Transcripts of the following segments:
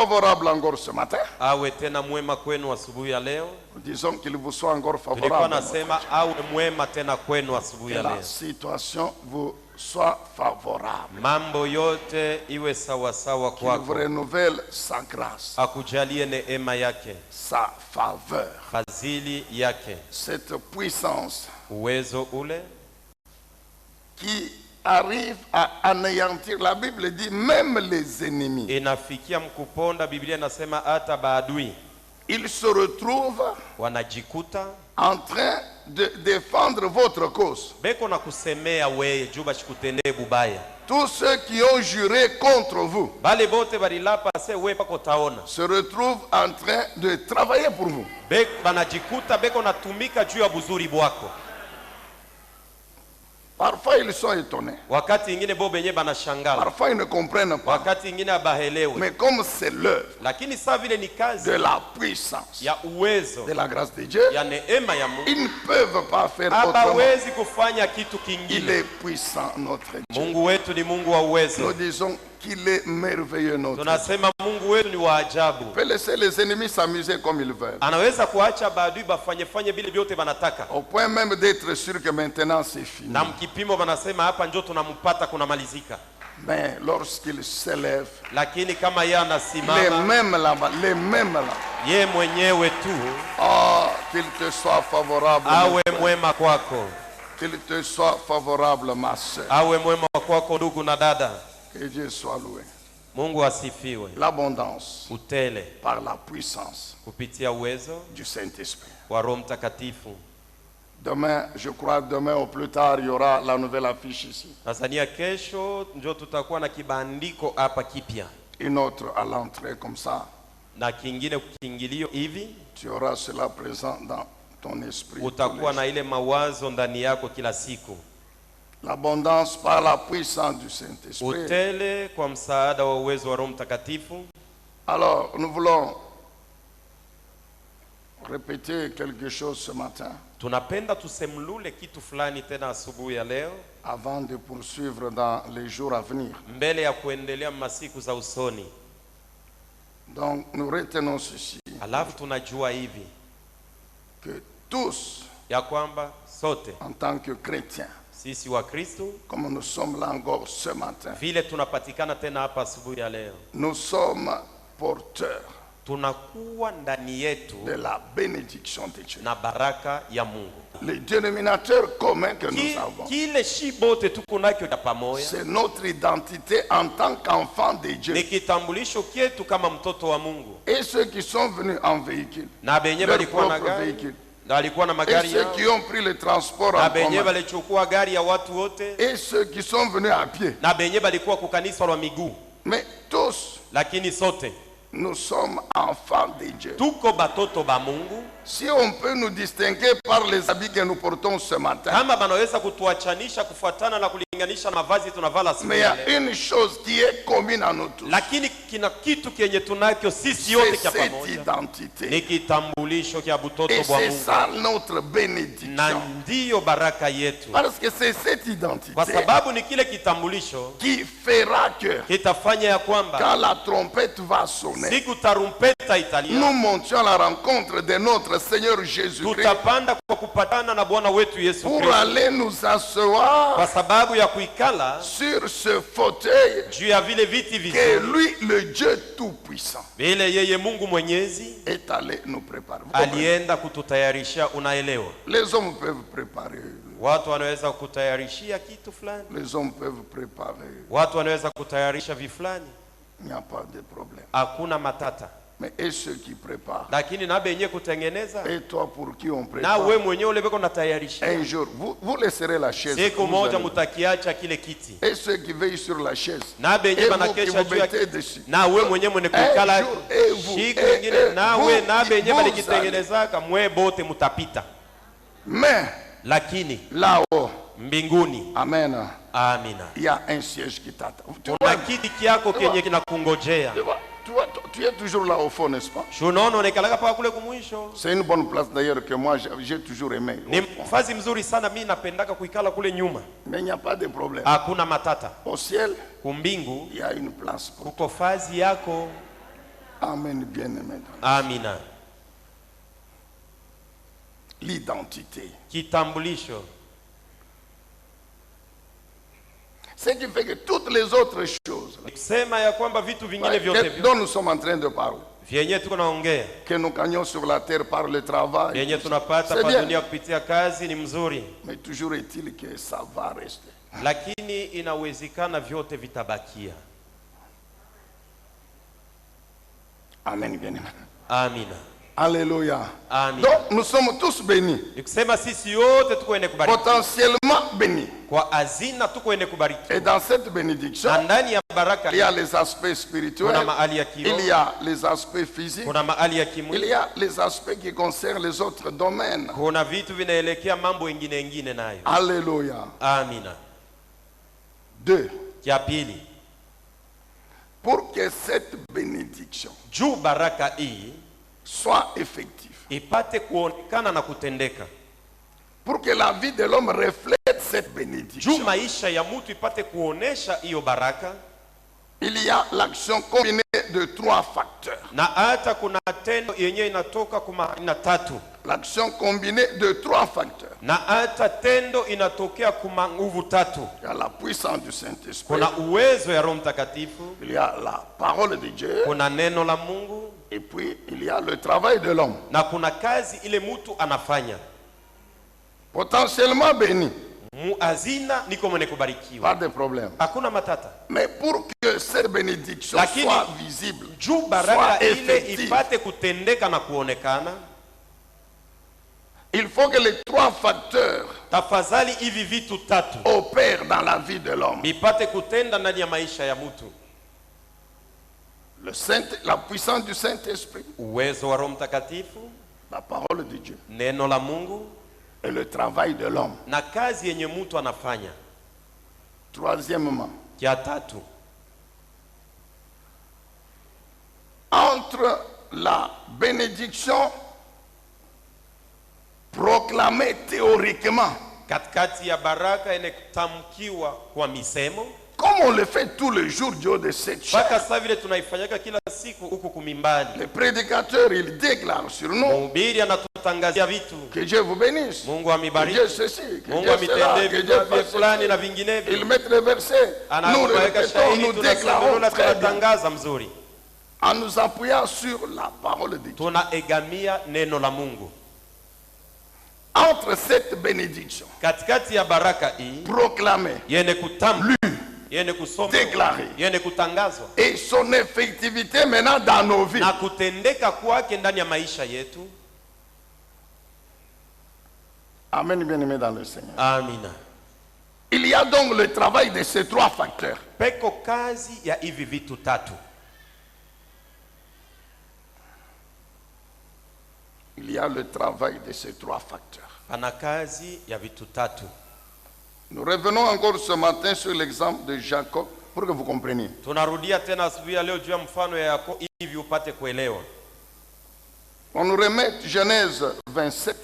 favorable encore ce matin. Awe tena mwema kwenu asubuhi ya leo. Disons qu'il vous soit encore Tulikuwa favorable. nasema awe mwema tena kwenu asubuhi ya Que leo. la situation vous soit favorable. Mambo yote iwe sawa sawa Qu'il vous kwako. renouvelle sa grâce, Akujalie neema yake, sa faveur. fadhili yake, Cette puissance uwezo ule qui arrive à anéantir. La Bible dit même les ennemis. inafikia mkuponda. Biblia inasema hata baadui Ils se retrouvent wanajikuta en train de défendre votre cause. beko na kusemea weye juu bashikutendee bubaya. Tous ceux qui ont juré contre vous Bale bote balilapa se we pako taona se retrouvent en train de travailler pour vous. beko banajikuta beko natumika juu ya buzuri bwako. Parfois ils sont étonnés. Wakati ingine bo benye banashangala, Parfois ils ne comprennent pas. wakati ingine abahelewe. Mais comme c'est l'œuvre Lakini saa vile ni kazi de la puissance, ya uwezo de la grâce de Dieu, ya neema ya Mungu, ils ne peuvent pas faire autrement. abawezi kufanya kitu Il kingine. est puissant, notre Dieu. Mungu wetu ni Mungu wa Nous uwezo. disons qu'il est merveilleux, notre Dieu. Tunasema Mungu wetu ni wa ajabu. On peut laisser les ennemis s'amuser comme ils veulent. Anaweza kuacha baadui bafanye vile vyote banataka. Au point même d'être sûr que maintenant c'est fini. Na mkipimo banasema hapa njo tunampata kunamalizika. Mais lorsqu'il s'élève, Lakini kama yeye les anasimama mêmes là-bas, les mêmes là. ye mwenyewe tu, Oh, qu'il te soit favorable. awe mon frère. mwema kwako, Qu'il te soit favorable, ma soeur. awe mwema kwako ndugu na dada. Que Dieu soit loué. Mungu asifiwe. L'abondance Utele par la puissance kupitia uwezo du Saint-Esprit. wa Roho Mtakatifu. Demain, je crois demain au plus tard, il y aura la nouvelle affiche ici. Tanzania kesho njo tutakuwa na kibandiko hapa kipya Une autre à l'entrée comme ça. na kingine kiingilio hivi. Tu auras cela présent dans ton esprit. Utakuwa na ile mawazo ndani yako kila siku. L'abondance par la puissance du Saint-Esprit. Utele kwa msaada wa uwezo wa Roho Mtakatifu. Alors, nous voulons répéter quelque chose ce matin Tunapenda tusemlule kitu fulani tena asubuhi ya leo avant de poursuivre dans les jours à venir. mbele ya kuendelea masiku za usoni. Donc, nous retenons ceci, Alafu tunajua hivi que tous, ya kwamba sote en tant que chrétiens, sisi wa Kristo comme nous sommes là encore ce matin, vile tunapatikana tena hapa asubuhi ya leo, nous sommes porteurs tunakuwa ndani yetu de la bénédiction de Dieu. na baraka ya Mungu. Le dénominateur commun que nous avons, Kile shibote tuko nakyo ya pamoja c'est notre identité en tant qu'enfant de Dieu. ni kitambulisho kietu kama mtoto wa Mungu. Et ceux qui sont venus en véhicule, Na benye leur balikuwa na propre gari, véhicule. na walikuwa na Et magari ceux yao, qui ont pris le transport na en benye commun. balichukua gari ya watu wote, Et ceux qui sont venus à pied. na benye balikuwa kukanisa la miguu. Mais tous, Lakini sote nous sommes enfants de Dieu. tuko batoto ba Mungu. Si on peut nous distinguer par les habits que nous portons ce matin, Kama banaweza kutuachanisha kufuatana na kulinganisha na mavazi tunavala siku mais il y ya a leo, une chose qui est commune à nous tous. lakini kina kitu kenye tunakyo sisi yote C'est kya cette pamoja, identité. ni kitambulisho kya butoto Et bwa c'est Mungu, ça notre na bénédiction. ndiyo baraka yetu, Parce que c'est cette kwa identité sababu ni kile kitambulisho qui fera que kitafanya ya kwamba quand la trompette va sonner, siku tarumpeta italia, nous montions à la rencontre de notre Seigneur Jésus-Christ tutapanda kwa kupatana na Bwana wetu Yesu pour Kristo, aller nous asseoir kwa sababu ya kuikala sur ce fauteuil juu ya vile viti que vizuri lui, le Dieu Tout-Puissant, vile yeye Mungu Mwenyezi est allé nous préparer. Vous comprenez? alienda kututayarisha. Unaelewa, Les hommes peuvent préparer, watu wanaweza kutayarishia kitu fulani, les hommes peuvent préparer, watu wanaweza kutayarisha vifulani, il n'y a pas de problème. hakuna matata. Mais et ceux qui préparent, Lakini na benye kutengeneza et toi pour qui on na prépare, we mwenyewe ule beko natayarishia, un jour, vous laisserez la chaise. siku vous moja allez- mutakiacha kile kiti, Et ceux qui veillent sur la chaise, na benye et vous qui banakesha vous juu ya mettez kiti, dessus. na we mwenyewe mwenye kuikala Un jour, et vous, siku et nyingine, nawe vous, na benye vous balikitengenezaka mwe bote mutapita, Mais lakini là-haut, mbinguni, amen, amina, il y a un siège qui t'attend. Tu kuna vois, kiti kyako kenye kinakungojea. tu es toujours là au fond, n'est-ce pas? Shunono nekalaka pa kule kumwisho. C'est une bonne place d'ailleurs que moi j'ai toujours aimé. Ni mfazi mzuri sana, mimi napendaka kuikala kule nyuma, Mais il n'y a pas de problème. hakuna matata. Au ciel, Kumbingu il y a une place pour kuko fazi yako. Amen, bien-aimé. Amina. L'identité. Kitambulisho. Ce qui fait que toutes les autres choses Kusema ya kwamba vitu vingine vyote dont nous sommes en train de parler, vyenye tuko naongea, que nous gagnons sur la terre par le travail, vyenye tunapata c'est pa bien. dunia kupitia kazi ni mzuri, Mais toujours est-il que ça va rester. lakini inawezekana vyote vitabakia. Amen, bien-aimé. Amina. Alléluia. Amen. Donc nous sommes tous bénis, Nikusema sisi yote tuko ene kubariki. potentiellement bénis. Kwa azina tuko ene kubariki. Et dans cette bénédiction, Na ndani ya baraka il y a les aspects spirituels, kuna mahali ya kiroho, il y a les aspects physiques, kuna mahali ya il kimwili, y a les aspects qui concernent les autres domaines. kuna vitu vinaelekea mambo ingine nayo. Alléluia. Amina. 2. Ya pili, Pour que cette bénédiction juu baraka hii soit effective, ipate kuonekana na kutendeka, pour que la vie de l'homme reflète cette juu bénédiction, maisha ya mtu ipate kuonesha hiyo baraka, il y a l'action combinée de 3 facteurs. na hata kuna tendo yenyewe inatoka kuma aina tatu, L'action combinée de 3 facteurs. na hata tendo inatokea kuma nguvu tatu. Il y a la puissance du Saint-Esprit, Kuna uwezo ya Roho Mtakatifu, il y a la parole de Dieu, kuna neno la Mungu, et puis il y a le travail de l'homme. na kuna kazi ile mtu anafanya. Potentiellement béni, Muazina niko mwenye kubarikiwa, pas de problème. hakuna matata, Mais pour que cette bénédiction Lakini, soit visible, juu baraka soit ile effective, ipate kutendeka na kuonekana, il faut que les 3 facteurs tafadhali hivi vitu tatu opèrent dans la vie de l'homme. vipate kutenda ndani ya maisha ya mtu: La puissance du Saint-Esprit, uwezo wa Roho Mtakatifu, la parole de Dieu neno la Mungu, et le travail de l'homme. na kazi yenye mtu anafanya. Troisièmement, Ya tatu, entre la bénédiction proclamée théoriquement, katikati ya baraka yenye kutamkiwa kwa misemo, comme on le fait tous les jours du haut de cette chair, mpaka sasa vile tunaifanyaka kila siku huku kumimbani. les prédicateurs, ils déclarent sur nous Mhubiri anatutangazia vitu, que Dieu vous bénisse, Mungu que amibariki, Dieu ceci, que Mungu Dieu cela, amitendee que vitu Dieu vya fasse fulani na ceci. vinginevyo. Ils mettent les versets, nous le Anaweka répétons, shahidi, nous tunasema déclarons lola, très bien, tunatangaza mzuri, en nous appuyant sur la parole de Dieu. tunaegamia neno la Mungu. Entre cette bénédiction Katikati ya baraka hii proclamée yene kutamka, yene kusoma, Déclaré. yene kutangazwa et son effectivité maintenant dans nos vies, na kutendeka kwake ndani ya maisha yetu. Amen, bien-aimé dans le Seigneur. Amina. Il y a donc le travail de ces 3 facteurs. Peko kazi ya hivi vitu tatu. Il y a le travail de ces 3 facteurs. Pana kazi ya vitu tatu. Nous revenons encore ce matin sur l'exemple de Jacob pour que vous compreniez. Tunarudia tena asubuhi ya leo juu ya mfano ya Yakobo hivi upate kuelewa. On nous remet Genèse 27.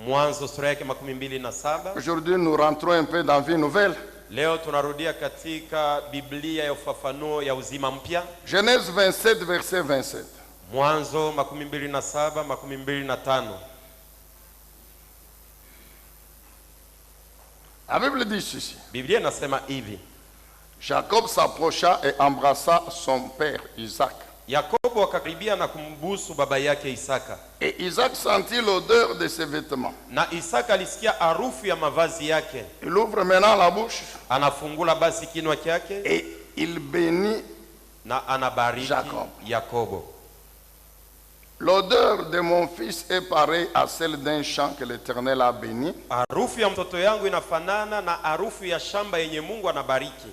Mwanzo sura yake 27. Aujourd'hui, nous rentrons un peu dans vie nouvelle. Leo tunarudia katika Biblia ya ufafanuo ya uzima mpya. Genèse 27, verset 27. Mwanzo 27, 25. La Bible dit ceci. Biblia inasema hivi: Jacob s'approcha et embrassa son père Isaac. Yakobo akakaribia na kumbusu baba yake Isaka. Et Isaac sentit l'odeur de ses vêtements. Na Isaka alisikia harufu ya mavazi yake. Il ouvre maintenant la bouche Anafungula basi kinwa chake et il bénit na anabariki Jacob. Yakobo. L'odeur de mon fils est pareille à celle d'un champ que l'Éternel a béni. Harufu ya mtoto yangu inafanana na harufu ya shamba yenye Mungu anabariki.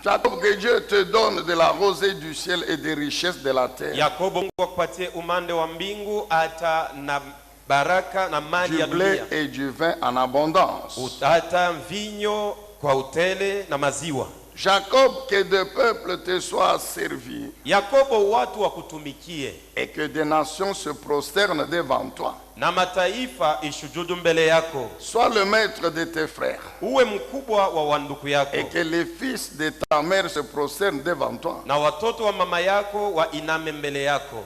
Jacob, que Dieu te donne de la rosée du ciel et des richesses de la terre, Yakobo, Mungu akupatie umande wa mbingu hata na baraka na mali du ya blé dunia, et du vin en abondance. hata vinyo kwa utele na maziwa. Jacob, que de peuples te soient servis Yakobo, watu wakutumikie et que des nations se prosternent devant toi. na mataifa ishujudu mbele yako. Sois le maître de tes frères Uwe mkubwa wa wanduku yako et que les fils de ta mère se prosternent devant toi. na watoto wa mama yako wainame mbele yako.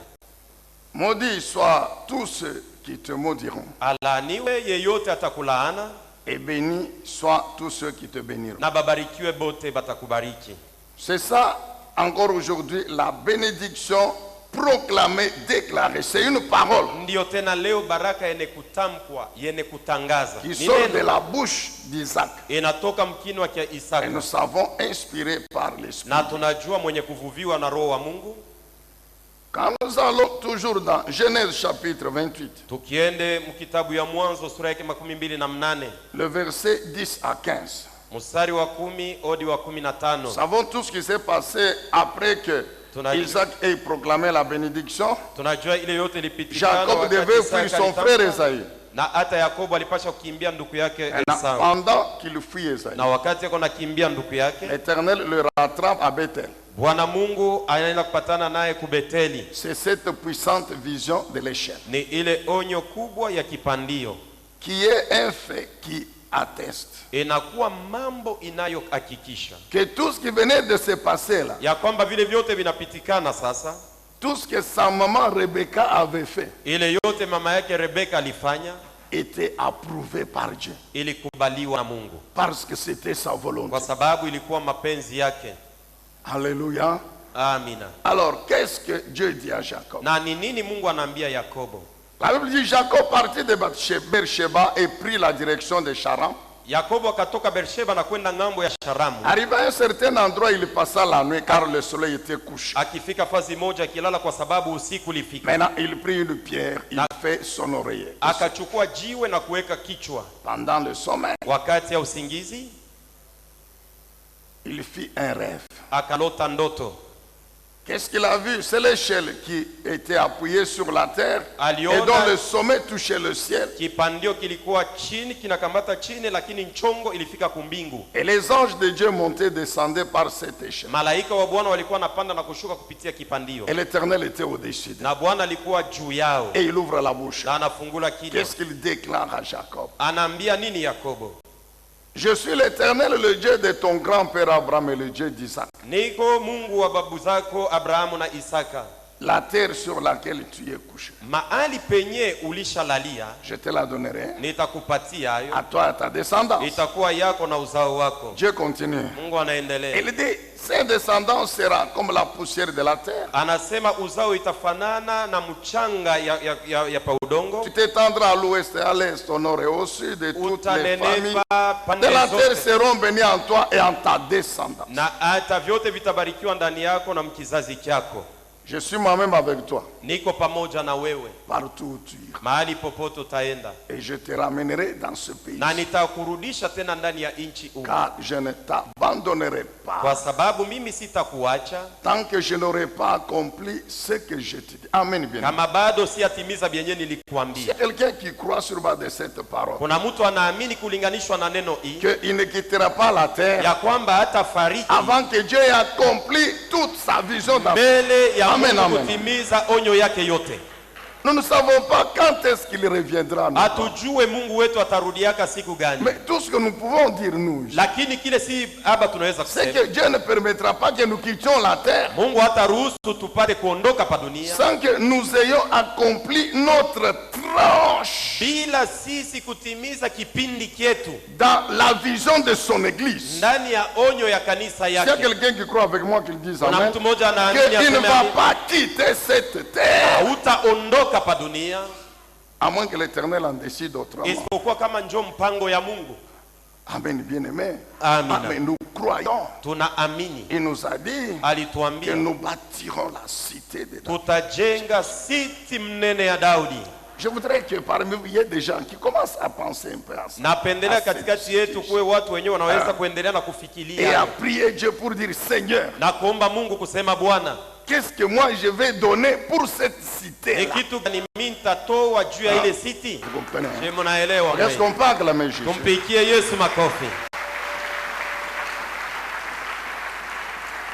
Maudits soient tous ceux qui te maudiront. Alaaniwe yeyote atakulaana, Et bénis soient tous ceux qui te béniront. na babarikiwe bote batakubariki. C'est ça, encore aujourd'hui, la bénédiction proclamée, déclarée. C'est une parole Ndiyo tena leo baraka yene kutamkwa, yene kutangaza. qui Ni sort de neno, la bouche d'Isaac. inatoka mkinwa kia Et Isaka. nous savons, inspiré par l'Esprit. Na tunajua mwenye kuvuviwa na roho wa Mungu. Quand nous allons toujours dans Genèse chapitre 28, Tukiende mkitabu ya Mwanzo sura yake 28, le verset 10 à 15, mstari wa 10 hadi wa 15. nous savons tout ce qui s'est passé après que Isaac ait proclamé la bénédiction. Tunajua ile yote ilipitikana Jacob wakati devait Isaka fuir son alitamka, frère Esaü. na hata Yakobo alipasha kukimbia ndugu yake Et Esau. pendant qu'il fuit Esaü, Na wakati yako nakimbia ndugu yake, l'Éternel le rattrape à Bethel. Bwana Mungu anaenda kupatana naye kubeteli. C'est cette puissante vision de l'échelle Ni ile onyo kubwa ya kipandio, qui est un fait qui atteste inakuwa mambo inayohakikisha que tout ce qui venait de se passer là, ya kwamba vile vyote vinapitikana sasa, tout ce que sa maman Rebecca avait fait, ile yote mama yake Rebeka alifanya était approuvé par Dieu. ilikubaliwa na Mungu, Parce que c'était sa volonté. kwa sababu ilikuwa mapenzi yake. Alléluia. Amina. Alors, qu'est-ce que Dieu dit à Jacob? Na ni nini Mungu anaambia Yakobo? La Bible dit Jacob partit de Beersheba et prit la direction de Charan. Yakobo akatoka Beersheba na kwenda ngambo ya Sharamu. Arrivé à un certain endroit, il passa la nuit car le soleil était couché. Akifika fazi moja akilala kwa sababu usiku ulifika. Maintenant, il prit une pierre, il fait son oreiller. Akachukua jiwe na kuweka kichwa. Pendant le sommeil, Wakati ya usingizi il fit un rêve. akalota ndoto. Qu'est-ce qu'il a vu? C'est l'échelle qui était appuyée sur la terre Aliona et dont le sommet touchait le ciel. kipandio kilikuwa chini kinakamata chini, lakini nchongo ilifika kumbingu. Et les anges de Dieu montaient et descendaient par cette échelle. Malaika wa Bwana walikuwa napanda na kushuka kupitia kipandio, Et l'Éternel était au-dessus d'eux. na Bwana alikuwa juu yao. Et il ouvre la bouche. Na anafungula kinywa. Qu'est-ce qu'il déclare à Jacob? Anaambia nini Yakobo? Je suis l'Éternel, le Dieu de ton grand-père Abraham et le Dieu d'Isaac. Niko Mungu wa babu zako Abrahamu na Isaka. La terre sur laquelle tu es couché, Mahali penye ulishalalia je te la donnerai nitakupatia hayo, à toi et à ta descendance. itakuwa yako na uzao wako. Dieu continue. Mungu anaendelea. Il dit, ses descendants seront comme la poussière de la terre. Anasema uzao itafanana na mchanga ya pa udongo. Tu t'étendras à l'ouest et à l'est, au nord et au sud, et toutes les familles Utanenepa de la pande terre zote, seront bénies en toi et en ta descendance. na hata vyote vitabarikiwa ndani yako na mkizazi chako. Je suis moi-même avec toi, Niko pamoja na wewe partout où tu iras. mahali popote utaenda, Et je te ramènerai dans ce pays, na nitakurudisha tena ndani ya nchi huu, car je ne t'abandonnerai kwa pas sababu mimi sitakuacha tant que je n'aurai pas accompli ce que je te dis. Amen. Bien. kama bado siatimiza vyenye Il y nilikuambia. a quelqu'un qui croit sur base de cette parole Kuna mtu anaamini kulinganishwa na neno hii qu'il ne quittera pas la terre ya kwamba hata fariki avant que Dieu ait accompli toute sa vision d'affaires. mbele ya Amen, Mungu amen. kutimiza onyo yake yote. Nous ne savons pas quand est-ce qu'il reviendra. nous. Hatujue Mungu wetu atarudiaka siku gani, Mais tout ce que nous pouvons dire, nous, lakini kile si haba tunaweza c'est kusema que Dieu ne permettra pas que nous quittions la terre Mungu hataruhusu tupate kuondoka pa dunia sans que nous ayons accompli notre tranche bila sisi kutimiza kipindi chetu dans la vision de son église. ndani ya onyo ya kanisa S'il y a yake. quelqu'un qui croit avec moi qu'il dise Kuna Amen, mtu mmoja anaamini qu'il ne aseme va amina. pas quitter cette terre, Hautaondoka pa dunia à moins que l'Éternel en décide autrement. isipokuwa kama njo mpango ya Mungu. Amen, bien-aimé. Amina. Amen, nous croyons. Tunaamini, Il nous a dit que alituambia nous bâtirons la cité de David. tutajenga siti mnene ya Daudi. Je voudrais que parmi vous, il y ait des gens qui commencent à penser un peu à ça. Napendelea À cette katikati yetu situation. kuwe watu wenyewe wanaweza Ah. kuendelea na Et à kufikiria prier Dieu pour dire Seigneur, na kuomba Mungu kusema, Bwana, qu'est-ce que moi je vais donner pour cette ni cité? kitu gani mimi nitatoa juu ya ile siti? Vous comprenez? Je, mnaelewa? Est-ce qu'on peut acclamer Jésus? Tumpikie Yesu makofi.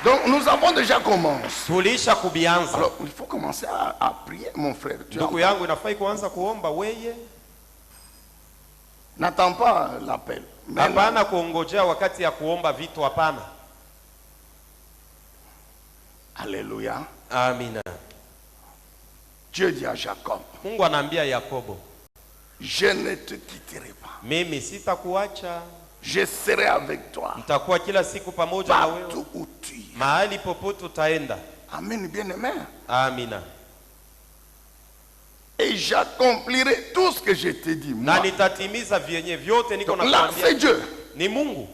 Donc nous avons déjà commencé. Tulisha kubianza. Alors il faut commencer à prier, mon frère. Tu Ndugu yangu, inafai kuanza kuomba weye, n'attends pas l'appel. hapana kuongojea wakati ya kuomba vitu, hapana. Alléluia. Amina. Dieu dit à Jacob, Mungu anaambia Yakobo, je ne te quitterai pas. mimi sitakuacha, Je serai avec toi nitakuwa kila siku pamoja na wewe partout où tu es. mahali popote utaenda. Amen, bien-aimé. Amina. Et j'accomplirai tout ce que je t'ai dit. Na Moi. nitatimiza vyenye vyote niko Donc là, c'est nakwambia. Dieu Ni Mungu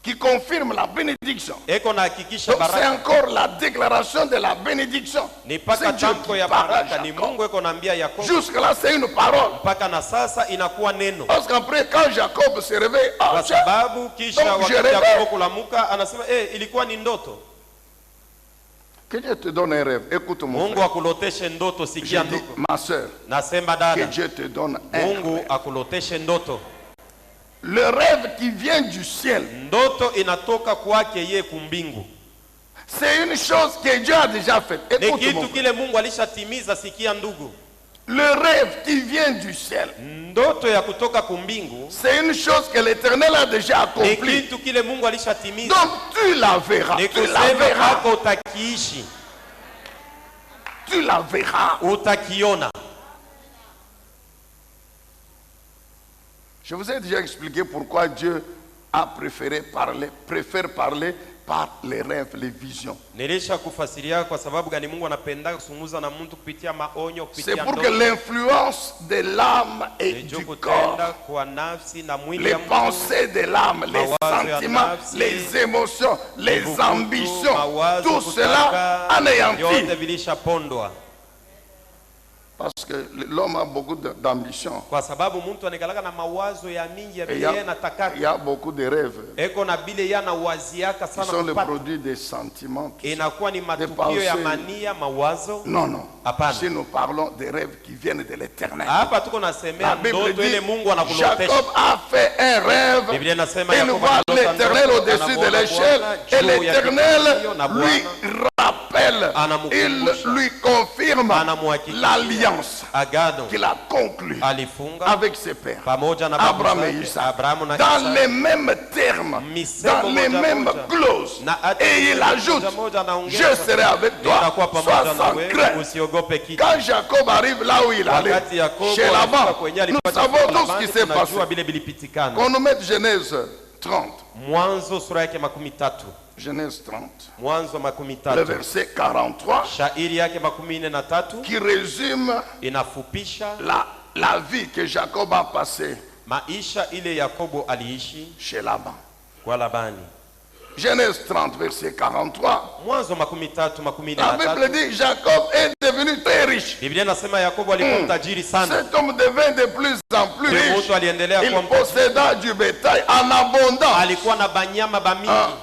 qui confirme la bénédiction. eko nahakikisha Donc c'est baraka, encore la déclaration de la bénédiction. ni C'est mpaka Dieu tamko qui ya parle à baraka, ni Jacob. Mungu eko naambia Yakobo, Jusque-là, c'est une parole. mpaka na sasa inakuwa neno, Parce qu'après, quand Jacob se réveille, kwa sababu kisha Donc, je wakati rêvais. Yakobo kulamuka anasema ilikuwa ni ndoto. que Dieu te donne un rêve. Écoute mon Mungu frère. akuloteshe ndoto, Je sikia dis, ndugu, ma soeur, nasema que dada, Dieu te donne un Mungu rêve. akuloteshe ndoto. Le rêve qui vient du ciel, Ndoto inatoka kwake ye kumbingu, c'est une chose que Dieu a déjà faite. ni Écoute mon kitu frère. kile Mungu alishatimiza. Sikia ndugu, Le rêve qui vient du ciel, ndoto ya kutoka kumbingu c'est une chose que l'Éternel a déjà ni accomplie. kitu kile Mungu alishatimiza, Donc tu la verras. ni Tu la kusema verras. kwako utakiishi, Tu la verras. utakiona. Je vous ai déjà expliqué pourquoi Dieu a préfère parler par les rêves, les visions. Nilisha kufasiria kwa sababu gani Mungu anapenda kusumuza na mtu kupitia maonyo, C'est kupitia pour que ndoto. l'influence de l'âme et Ni juu du kutenda corps, kwa nafsi na mwili les ya mtu, pensées de l'âme, les Mawazo ya sentiments, nafsi, les émotions, les vuguvugu, ambitions, mawazo, tout cela kutaka, anéanti. yote vilishapondwa. Parce que l'homme a beaucoup d'ambition. Kwa sababu mtu anakalaka na mawazo ya mingi ya Et vile yeye nataka, il y a beaucoup de rêves eko na bile yana waziaka qui sana sont le kupata, produit des sentiments. tout ça. inakuwa ni matukio pensées. ya mania, mawazo. Non, non. Hapana. Si nous parlons des rêves qui viennent de l'éternel. Hapa tuko nasemea La Bible ndoto ile dit, Mungu anakulotesha. Jacob a fait un rêve. Biblia inasema Il Yakobo voit alilota l'éternel ndoto, au-dessus de anamuona l'échelle Bwana et juu ya l'éternel kivukio na lui Bwana rappelle, Anamukumbusha. il lui confirme anamuhakikishia l'alliance agano qu'il a conclue alifunga avec ses pères, pamoja na babu Abraham et zake, Isaac, Abrahamu na dans Isaka. les mêmes termes, Misemo dans les moja mêmes moja. clauses. Na hata Et il moja ajoute, moja anaongeza, je serai avec toi, nitakuwa sois pamoja na sans wewe, crainte. usiogope kitu. Quand Jacob arrive là où il allait, Wakati Yakobo chez alifika Laban, kwenye nous alipata savons kwa tout ce Labani, qui s'est passé. tunajua vile vilipitikana. Qu'on nous mette Genèse 30. Mwanzo sura yake 13, Genèse 30. Mwanzo Le 13 verset 43 shairi yake 43 qui résume inafupisha la vie que Jacob a passée maisha ile Yakobo aliishi chez Laban. kwa Labani. Genèse 30, verset 43. Mwanzo 13 La Bible dit Jacob est devenu très riche. Biblia inasema Yakobo alikuwa mtajiri sana. Cet homme devint de plus en plus Huyo riche. mtu aliendelea Il kuwa mtajiri. posséda du bétail en abondance. Alikuwa na banyama bamingi,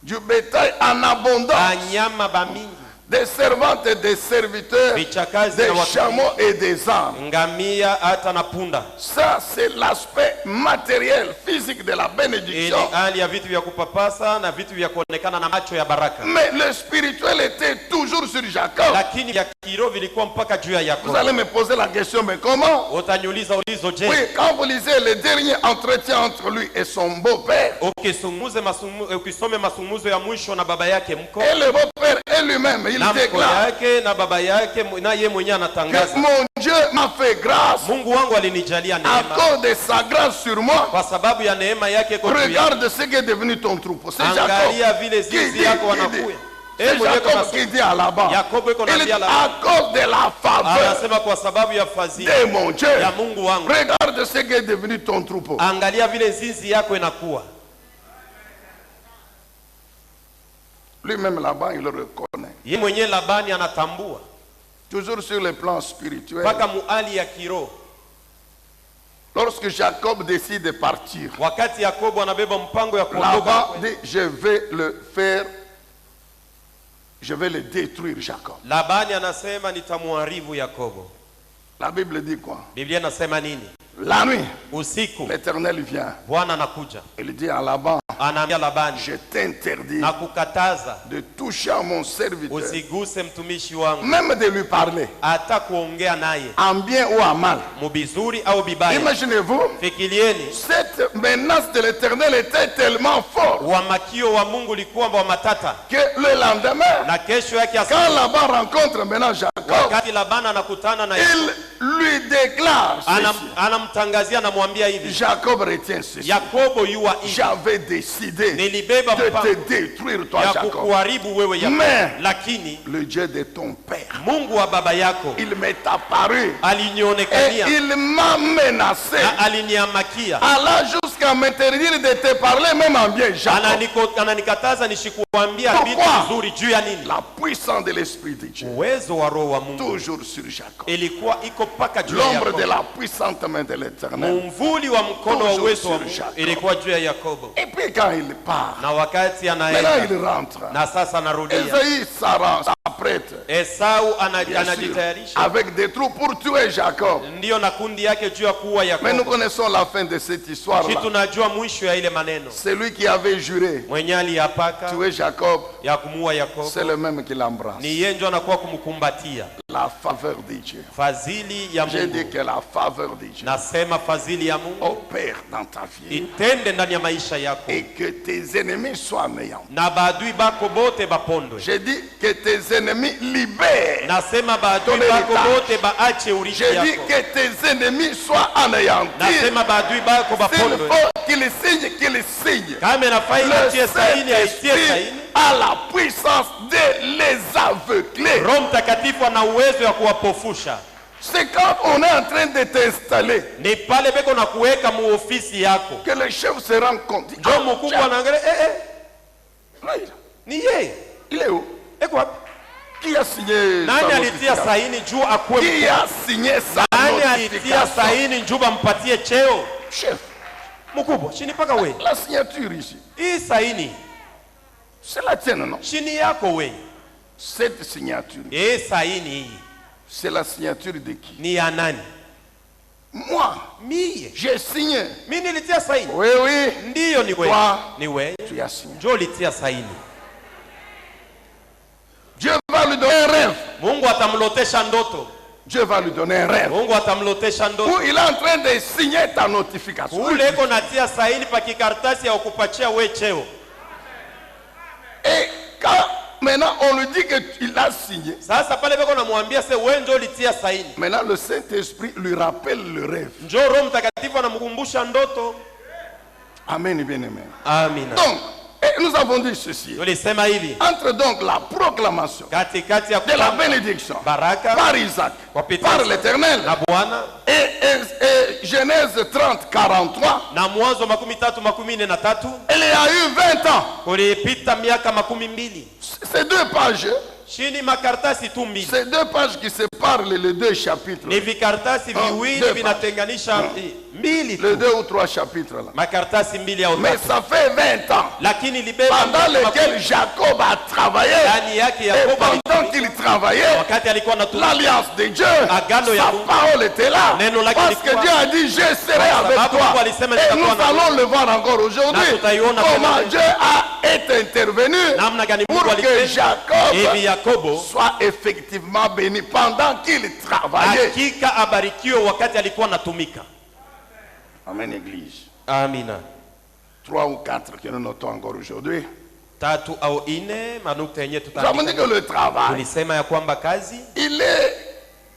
Du bétail en abondance. banyama bamingi, Des servantes et des serviteurs, vichakazi des na watu, chameaux et des ânes. ngamia hata na punda. Ça, c'est l'aspect matériel, physique de la Ili bénédiction. hali ya vitu vya kupapasa na vitu vya kuonekana na macho ya baraka, Mais le spirituel était toujours sur Jacob. lakini vya kiroho vilikuwa mpaka juu ya Vous Yakobo. allez me poser la question, mais comment? Utaniuliza ulizo, je, Oui, quand vous lisez le dernier entretien entre lui et son beau-père, ukisome masumuzo ya mwisho na baba yake mko et le beau-père est lui-même, il na mko déclare yake na baba yake na ye mwenyewe que anatangaza, mon Dieu m'a fait grâce Mungu wangu alinijalia à neema, cause de sa grâce sur moi. kwa sababu ya neema yake iko juu yangu. Regarde ce qui est devenu ton troupeau. C'est Angalia Jacob vile qui zizi dit, yako qui dit. wanakuya. C'est Jacob qui dit à Laban, Yakobo iko il dit naambia à Labani, cause de la faveur anasema kwa sababu ya fadhili de mon Dieu. ya Mungu wangu, Regarde ce qui est devenu ton troupeau. angalia vile zizi yako inakuwa. Lui-même Laban, il le reconnaît. Yeye mwenyewe Labani anatambua Toujours sur le plan spirituel. mpaka muali ya kiroho. Lorsque Jacob décide de partir, Wakati Yakobo anabeba mpango ya kuondoka, Laban dit, je vais le faire, je vais le détruire, Jacob. Labani anasema nitamuharibu Yakobo. La Bible dit quoi? Biblia inasema nini? La nuit, usiku l'Éternel vient. Bwana anakuja, Il dit à Laban, anaambia Labani, je t'interdis na kukataza de toucher à mon serviteur, usiguse mtumishi wangu, même de lui parler, hata kuongea naye en bien ou en mal. mubizuri au bibaya. Imaginez-vous, Fikirieni, cette menace de l'Éternel était tellement forte uamakio wa Mungu likuwa wa matata, que le lendemain, na kesho yake quand asubuhi, Laban rencontre maintenant Jacob, wakati Labani anakutana na il lui déclare ceci. anamtangazia, anamwambia hivi, Jacob retient ceci. Yakobo yuwa hivi, J'avais décidé nilibeba de mpango te détruire, toi, ya Jacob. kukuharibu wewe Yakobo, Mais lakini le Dieu de ton père, Mungu wa baba yako il m'est apparu et alinionekania il m'a menacé, na aliniamakia, allant jusqu'à m'interdire de te parler même en bien, Jacob. ananikataza nisikuambia vitu Pourquoi? vizuri juu ya nini? La puissance de l'Esprit de Dieu, Uwezo wa roho wa Mungu toujours sur Jacob. ilikuwa iko paka juu ya L'ombre de Yakobo. la puissante main de l'Éternel. Mvuli wa mkono wa Toujours uwezo wa sur Mungu Jacob. ilikuwa juu ya Yakobo. Et puis quand il part, Na wakati maintenant anaenda il rentre. na sasa anarudia, Esaïe s'apprête, Esau bien sûr, anajitayarisha avec des troupes pour tuer Jacob. ndiyo na kundi yake juu ya kuua Mais nous Yakobo. connaissons la fin de cette histoire-là. Kitu tunajua mwisho ya ile maneno, Celui qui avait juré mwenye aliyapaka tuer Jacob, ya kumuua Yakobo c'est le même qui l'embrasse. ni yeye ndio anakuwa kumkumbatia. La faveur de Dieu. Fadhili ya J'ai dit Mungu, que la faveur de Dieu nasema fadhili ya Mungu opère dans ta vie itende ndani ya maisha yako, et que tes ennemis soient néants. na baadui bako bote bapondwe. J'ai dit que tes ennemis libèrent. Nasema baadui Tole bako litaje. bote baache urithi J'ai dit yako. que tes ennemis soient anéantis. Nasema baadui bako S'il bapondwe. faut qu'il signe. Kama inafai Le atie saini, aitie Saint-Esprit saini. a la puissance de les aveugler. Roho Mtakatifu ana uwezo ya kuwapofusha. C'est quand on est en train de t'installer Ni pale beko na kuweka muofisi yako, que le chef se rend compte. ndio mkubwa anaangalia, ni yeye Il est où? eko wapi? Qui a signé Nani sa alitia notification? saini juu akuwe Qui mkubwa? a signé sa Nani alitia notification? saini juu bampatie cheo Chef, mkubwa? Shini paka we, la signature ici, hii saini c'est la tienne, non? shini yako we. Cette signature, Hii saini hii c'est la signature de qui? ni ya nani? Moi, Mie, j'ai signé. mimi nilitia saini. Oui, oui, Ndiyo, ni wewe, Toi. ni wewe tu as signé. ndio ulitia saini. Dieu va lui donner un rêve. Mungu atamlotesha ndoto, Dieu va lui donner un rêve. Mungu atamlotesha Où ndoto. il est en train de signer ta notification. Ule eko natia saini pa kikaratasi ya kukupatia we cheo. Et quand maintenant on lui dit qu'il a signé, Sasa pale beko namwambia se wewe ndio ulitia saini, maintenant le Saint-Esprit lui rappelle le rêve. njoo Roho Mtakatifu anamkumbusha ndoto. Amen, bien-aimé. Amina. Donc, et nous avons dit ceci. Tulisema hivi, Entre donc la proclamation katikati ya de la kutamka bénédiction baraka par Isaac, kupitia par l'Éternel, na Bwana et Genèse 30, 43, na Mwanzo 13:43 il y a eu 20 ans. kulipita miaka 12. Ces deux pages, Chini makaratasi tu mbili, ces deux pages qui séparent les deux chapitres, ni vikaratasi viwili deux vinatenganisha mbili les tu, deux ou trois chapitres là. makaratasi mbili au Mais tatu, ça fait 20 ans lakini libeba pendant lesquels Jacob a travaillé. ndani yake Et Yakobo pendant qu'il travaillait, wakati alikuwa anatumia l'alliance de Dieu, Agano ya sa Mungu. parole était là. Neno lake Parce que lilikuwa. Dieu a dit, je serai Kwa avec sababu toi. Mungu alisema Et nitakuwa nous na wewe. allons le voir encore aujourd'hui. Na tutaiona Comment tena. Dieu a été intervenu namna gani pour Mungu que alitenda Jacob hivi Yakobo soit effectivement béni pendant qu'il travaillait. hakika abarikiwe wakati alikuwa anatumika. Amen, Église. Amina. 3 ou 4 que nous notons encore aujourd'hui. Tatu au ine manukta yenye Nous avons dit que tutaandika. le travail, Tulisema ya kwamba kazi il est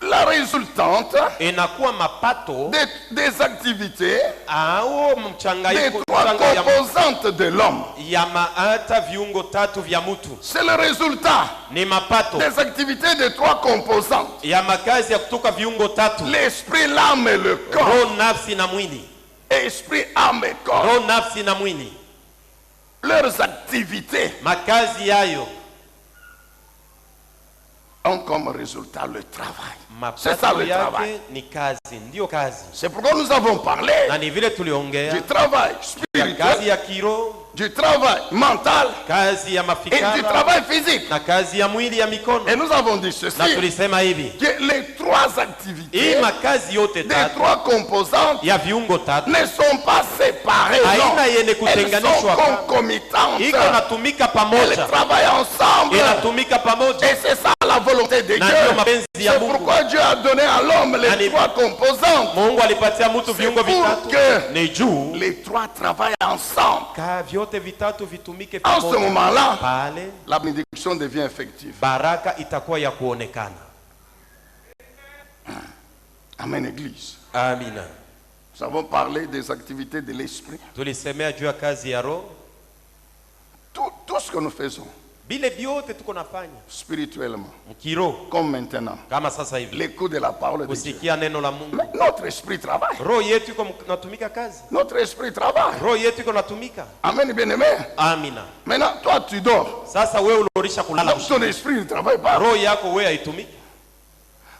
la résultante inakuwa mapato des activités au des mchanganyiko 3 ya composantes de l'homme. ya hata viungo tatu vya mtu. C'est le résultat Ni mapato des activités de 3 composantes. ya makazi ya kutoka viungo tatu: L'esprit, l'âme et le corps. roho, nafsi na mwili. Esprit, âme et corps. Roho, nafsi na mwili, Leurs activités makazi yayo ont comme résultat le travail. C'est ça mapato le travail. yake ni kazi, ndiyo kazi. C'est pourquoi nous avons parlé Na ni vile tuliongea du travail ya kazi spirituel, ya kiroho du travail mental kazi ya et du mafikara travail physique. na kazi ya mwili ya mikono. Et nous avons dit ceci, Na tulisema hivi, que les trois activités hii makazi yote des tatu trois composantes ya viungo tatu ne sont pas séparées, non. haina yenye Elles sont kutenganishwa, concomitantes. iko natumika Elles pamoja, travaillent ensemble. inatumika pamoja. Et c'est ça la volonté de Na Dieu. ndio mapenzi ya C'est Mungu. pourquoi Dieu a donné à l'homme les Ani- trois composantes. Mungu alipatia mtu C'est viungo pour vitatu que ni juu les trois travaillent ensemble. ka vyote vitatu vitumike En ce pamoja. moment-là, Pale la bénédiction devient effective. baraka itakuwa ya kuonekana. Amen, Église. Amina. Nous avons parlé des activités de l'esprit. Tulisemea juu ya kazi ya roho, Tout ce que nous faisons bile vyote tuko nafanya spirituellement, mkiroho, comme maintenant, kama sasa hivi l'écoute de la parole de Dieu. kusikia neno la Mungu. Mais notre esprit travaille. Roho yetu iko natumika kazi, Notre esprit travaille. roho yetu iko natumika. Amen, bien-aimé. Amina. Maintenant, toi, tu dors. Sasa wewe ulorisha kulala Donc, ton esprit ne travaille pas. roho yako wewe haitumiki,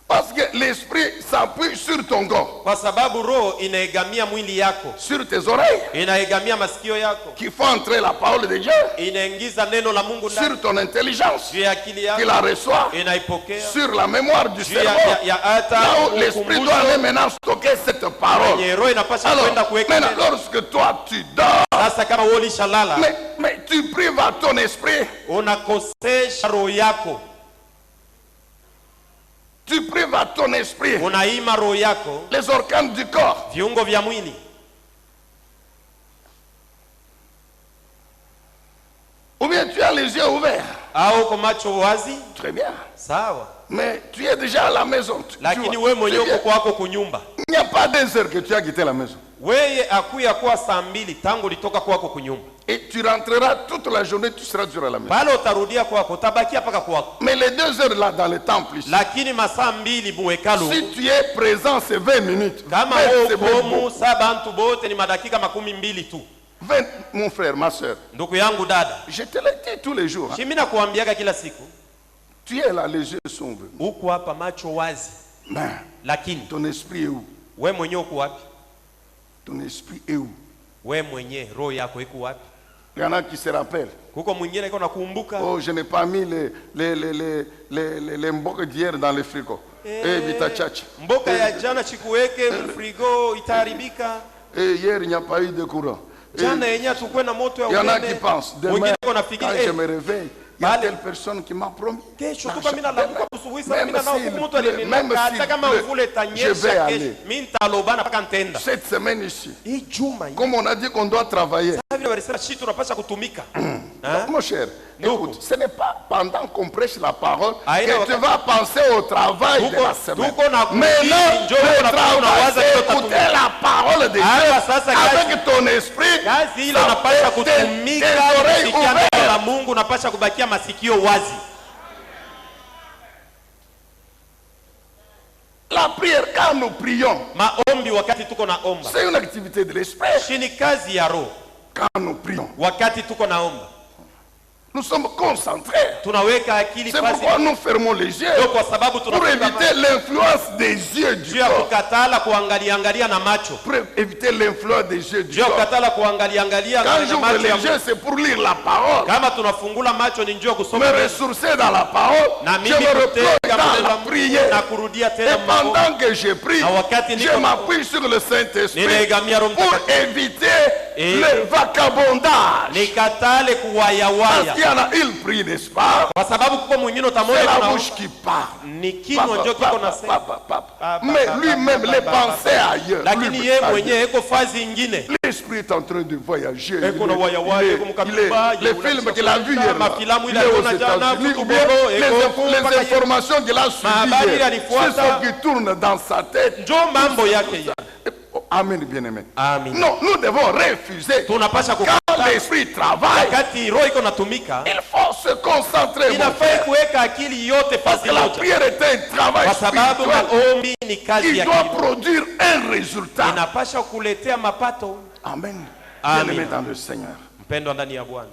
Parce que l'esprit s'appuie sur ton corps, kwa sababu roho inaegamia mwili yako, sur tes oreilles, inaegamia masikio yako, qui font entrer la parole de Dieu, inaingiza neno la Mungu ndani sur ton intelligence, juu ya akili qui yako, la reçoit, inaipokea sur la mémoire du juu ya cerveau. hata Là où l'esprit doit aller maintenant stocker cette parole. kwenye roho inapaswa Alors, kwenda kuweka maintenant, neno. lorsque toi tu dors, Sasa kama wewe ulishalala, mais tu prives à ton esprit, unakosesha roho yako, tu prives à ton esprit unaima roho yako les organes du corps. viungo vya mwili. Ou bien tu as les yeux ouverts. Au kwa macho wazi, Très bien. sawa, Mais tu es déjà à la maison. lakini vois, wewe mwenyewe tu viens. uko kwako kunyumba. Il n'y a pas des heures que tu as quitté la maison. Wewe akuya kuwa saa 2 tangu ulitoka kwako kunyumba, Et tu rentreras toute la journée, tu seras toujours à la maison. pale utarudia kwako, utabakia paka kwako, Mais les 2 heures là dans le temple ici, lakini masaa 2 muhekalu, si tu es présent, c'est 20 minutes. kama 20, wewe c'est uko bon. mu saba bantu bote ni madakika 12 tu. 20, mon frère, ma soeur. Ndugu yangu dada, Je te le dis tous les jours. Hein. mimi nakuambiaga kila siku, Tu es là, les yeux sont venus. uko hapa macho wazi, Mais lakini ton esprit est où? wewe mwenyewe uko wapi? Ton esprit est où? Wewe mwenyewe roho yako iko wapi? Il y en a qui se rappellent. Kuko mwingine iko nakumbuka, Oh, je n'ai pas mis les mboka d'hier dans le frigo. Eh, vitachacha. mboka ya jana chikuweke mfrigo itaharibika. Hier, il n'y a pas eu de courant. Jana yenyewe tukwe na moto ya Il y en a qui umeme. pensent, demain, Mwingine iko quand nafikiri je me réveille, il y a Bale. telle personne qui m'a promis. kesho tu l'argent. mimi nalamuka asubuhi sana, mimi Même nao s'il mtu pleut, alinena même hata s'il kama pleut, mvule je vais itanyesha aller. kesho, mimi nitalobana mpaka nitenda. Cette semaine ici, Hii juma hii comme on a dit qu'on doit travailler, sasa vile walisema sisi tunapaswa kutumika. mon cher, Nous. écoute, ce n'est pas pendant qu'on prêche la parole Aïe, que tu vas penser au travail de la semaine. tuko na Mais kuhubiri, non, njoo le unakuwa travail, unawaza c'est kile écouter utatumika. la parole de Hapa Dieu sasa kazi- avec ton esprit, Kazi ile ça unapaswa fait kutumika, tes oreilles kusikia neno la ouvertes. Mungu, unapaswa kubakia masikio wazi. La prière, quand nous prions, Maombi wakati tuko naomba, c'est une activité de l'esprit. shini kazi ya roho. Quand nous prions, Wakati tuko naomba, nous sommes concentrés. tunaweka akili C'est fasi, pourquoi nous fermons les yeux ndio kwa sababu pour tunafunga éviter macho l'influence des yeux du juu ya corps. kukatala kuangalia na macho, Pour éviter l'influence des yeux du juu ya corps. kukatala kuangalia Quand na j'ouvre macho les ya yeux, c'est pour lire la parole. kama tunafungula macho ni njoo Me kusoma neno. ressourcer dans la parole. Na Je mimi me replonge kutega dans neno la la Mungu prière. na kurudia Et tena maombi. pendant que je prie, Na wakati je niko- m'appuie sur le Saint-Esprit Ninaegamia Roho pour Mtakatifu éviter Et- le vagabondage. nikatale Parce kuwayawaya, qu'il y en a, il prie, n'est-ce pas? kwa sababu kuko mwingine C'est utamwona la kuna bouche qui parle. ni kinywa njoo kiko nasema, Papa, Mais lui-même, papa, les papa, pensées ailleurs. lakini Lui, yeye ailleurs. mwenyewe iko fazi ingine. L'esprit est en train de voyager. Eko na wayawaya, eko mkabimba, Les yule films qu'il a vus hier, là, mafilamu il ile est aux aliona jana, États-Unis, ou bien futubolo, les, eko mpaka les informations qu'il a Mahabari suivies, alifuata. c'est ce qui tourne dans sa tête. njoo mambo yake ya. Oh, amen, bien-aimé. Amen. Non, nous devons refuser. Tunapasha Quand kukataa. l'esprit travaille, Wakati roho iko natumika, il faut se concentrer. mon inafaa frère. kuweka akili yote Parce fasi que la moja, prière est un travail kwa sababu spirituel. maombi ni kazi Il ya doit kiroho, produire un résultat. inapasha kuletea mapato. Amen. Amen. Bien-aimé dans le Seigneur. Mpendwa ndani ya Bwana,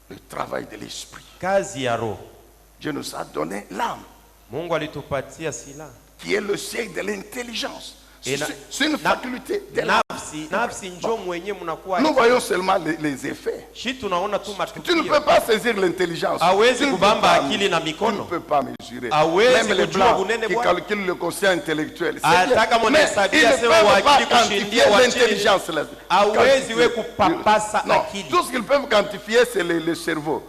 Le travail de l'esprit. kazi ya roho. Dieu nous a donné l'âme, Mungu alitupatia silaha qui est le siège de l'intelligence. C'est une faculté de la... Nous voyons seulement les effets. Tu ne peux pas saisir l'intelligence. Tu ne peux pas mesurer. Même les blancs qui calculent le quotient intellectuel. Mais ils ne peuvent pas quantifier l'intelligence. Non, tout ce qu'ils peuvent quantifier, c'est le cerveau.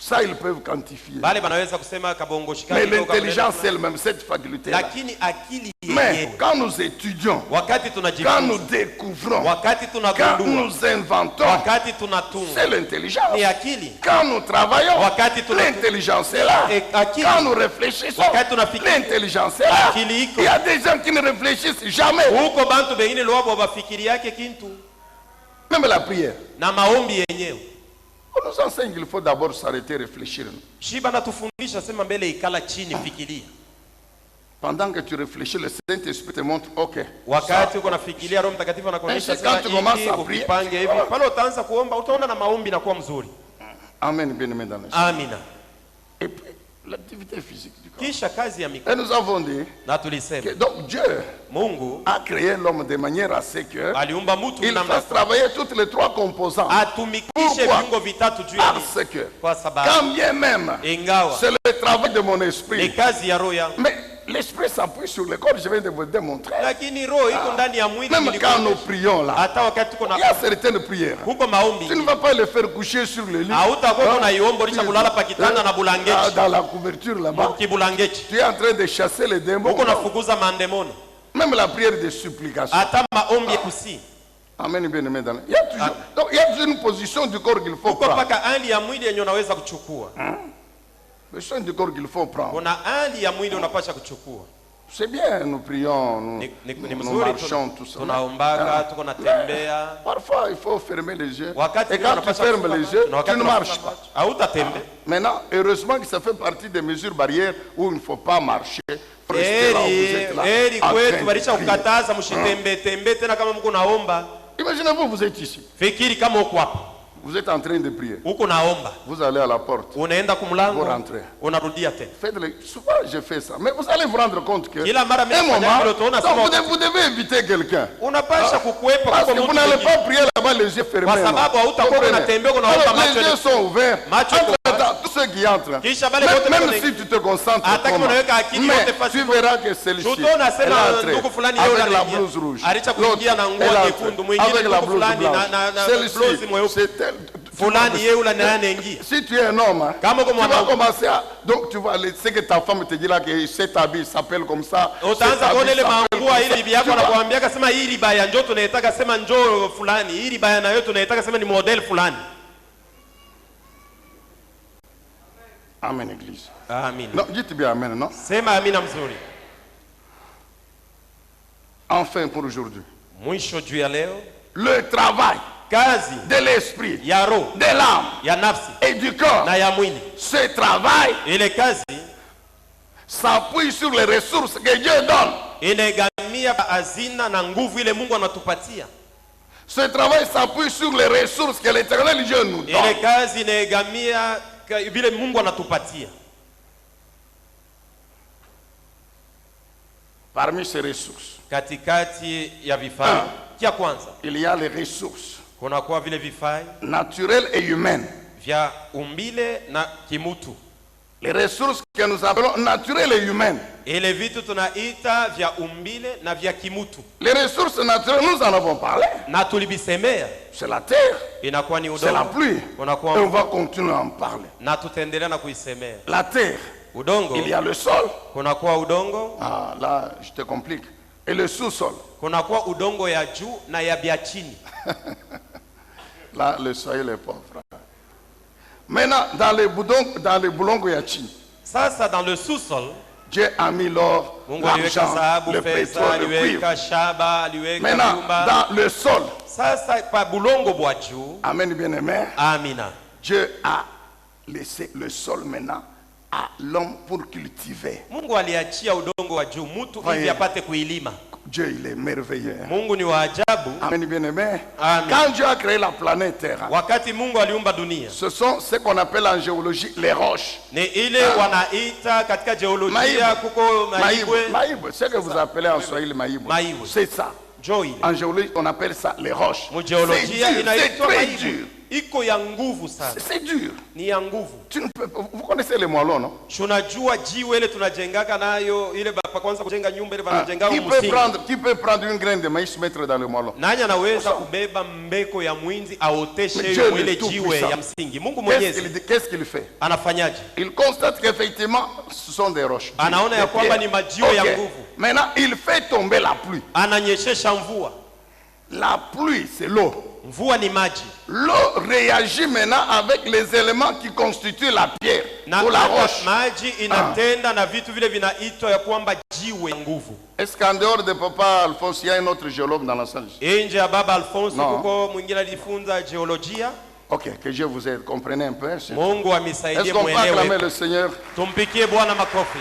Ça, ils peuvent quantifier. Mais l'intelligence elle-même, cette faculté-là. Mais quand nous étudions, quand nous découvrons, quand nous inventons, c'est l'intelligence. Quand nous travaillons, l'intelligence est là. Quand nous réfléchissons, l'intelligence est là. Il y a des gens qui ne réfléchissent jamais. Même la prière. On nous enseigne qu'il faut d'abord s'arrêter et réfléchir. Pendant que tu réfléchis, le Saint-Esprit te montre, ok. Quand tu commences à prier, amen, bien aimé dans le Seigneur. Et puis, l'activité physique du corps. Et nous avons dit que donc Dieu a créé l'homme de manière à ce qu'il fasse travailler toutes les trois composants. Pourquoi? Parce que quand bien même c'est le travail de mon esprit, mais l'esprit s'appuie sur le corps, je viens de vous démontrer. Même quand nous prions là, il y a certaines prières. Tu ne vas pas les faire coucher sur le lit. Dans la couverture là-bas. Tu es en train de chasser les démons. Même la prière de supplication. Amen, bien aimé. Il y a toujours, donc, il y a toujours une position du corps qu'il faut prendre. Position du corps qu'il faut prendre. C'est bien, nous prions, nous marchons, tout ça. Parfois, il faut fermer les yeux. Et quand tu fermes les yeux, tu ne marches pas. Maintenant, heureusement que ça fait partie des mesures barrières où il ne faut pas marcher. Imaginez-vous, vous êtes ici. Vous êtes en train de prier. Vous allez à la porte. Vous rentrez. Faites-le. Souvent, je fais ça. Mais vous allez vous rendre compte que un moment, vous devez éviter quelqu'un. Parce que vous n'allez pas prier là-bas les yeux fermés. Les yeux sont ouverts. Tous ceux qui entrent, même si tu te concentres, mais tu verras que celui-ci est entré avec la blouse rouge. L'autre est entré avec la blouse blanche. Celui-ci, c'est si tu es un homme, tu vas commencer à... Donc tu vas aller... C'est que ta femme te dit là que cet habit s'appelle comme ça. Amen, église. Amen. Non, dites bien amen, non? Enfin pour aujourd'hui. Le travail de l'esprit, de l'âme et du corps. Ce travail s'appuie sur les ressources que Dieu donne. Ce travail s'appuie sur les ressources que l'Éternel Dieu nous donne. Parmi ces ressources, il y a les ressources naturelles et humaines. Les ressources que nous appelons naturelles et humaines. Les ressources naturelles, nous en avons parlé. C'est la terre, c'est la pluie. Et on va continuer à en parler. La terre, il y a le sol. Ah, là, je te complique. Et le sous-sol. Là, le soil est pauvre. Maintenant, dans les boulongo ya chini. Ça, dans le sous-sol, Dieu a mis l'or, l'argent, le pétrole, le cuivre. Maintenant, dans le sol. Amen, bien-aimé. Dieu a laissé le sol maintenant à l'homme pour cultiver. Dieu, il est merveilleux. Mungu ni wa ajabu. Amen, bien-aimé. Amen. Quand Dieu a créé la planète Terre, wakati Mungu aliumba dunia, ce sont ce qu'on appelle en géologie les roches. Ni ile wanaita katika geolojia kuko maibwe. Maibwe, c'est ce que vous appelez en Swahili maibwe. C'est ça. En géologie, on appelle ça les roches. C'est très dur. Iko ya nguvu sana. C'est dur. Ni ya nguvu. Vous connaissez les moellons, non? Tunajua jiwe ile tunajengaka nayo ile pa kwanza kujenga nyumba ile wanajenga msingi. Qui peut prendre une graine de maïs mettre dans le moellon? Nani anaweza kubeba mbeko ya mwinzi aoteshe ile jiwe ya msingi? Mungu Mwenyezi. Qu'est-ce qu'il fait? Anafanyaje? Il constate qu'effectivement ce sont des roches. Anaona ya kwamba ni majiwe ya nguvu. Maintenant, il fait tomber la pluie. Ananyeshesha mvua. La pluie, c'est l'eau. Mvua ni maji. L'eau réagit maintenant avec les éléments qui constituent la pierre ou la roche. Maji inatenda na vitu vile vinaitwa ya kwamba jiwe nguvu. Est-ce qu'en dehors de papa Alphonse, il y a un autre géologue dans la salle? Nje ya baba Alphonse kuko mwingine alifunza geolojia. Ok, que Dieu vous aide, comprenez un peu. Mungu amisaidie muelewe. Est-ce qu'on peut acclamer le Seigneur? Tumpikie Bwana makofi.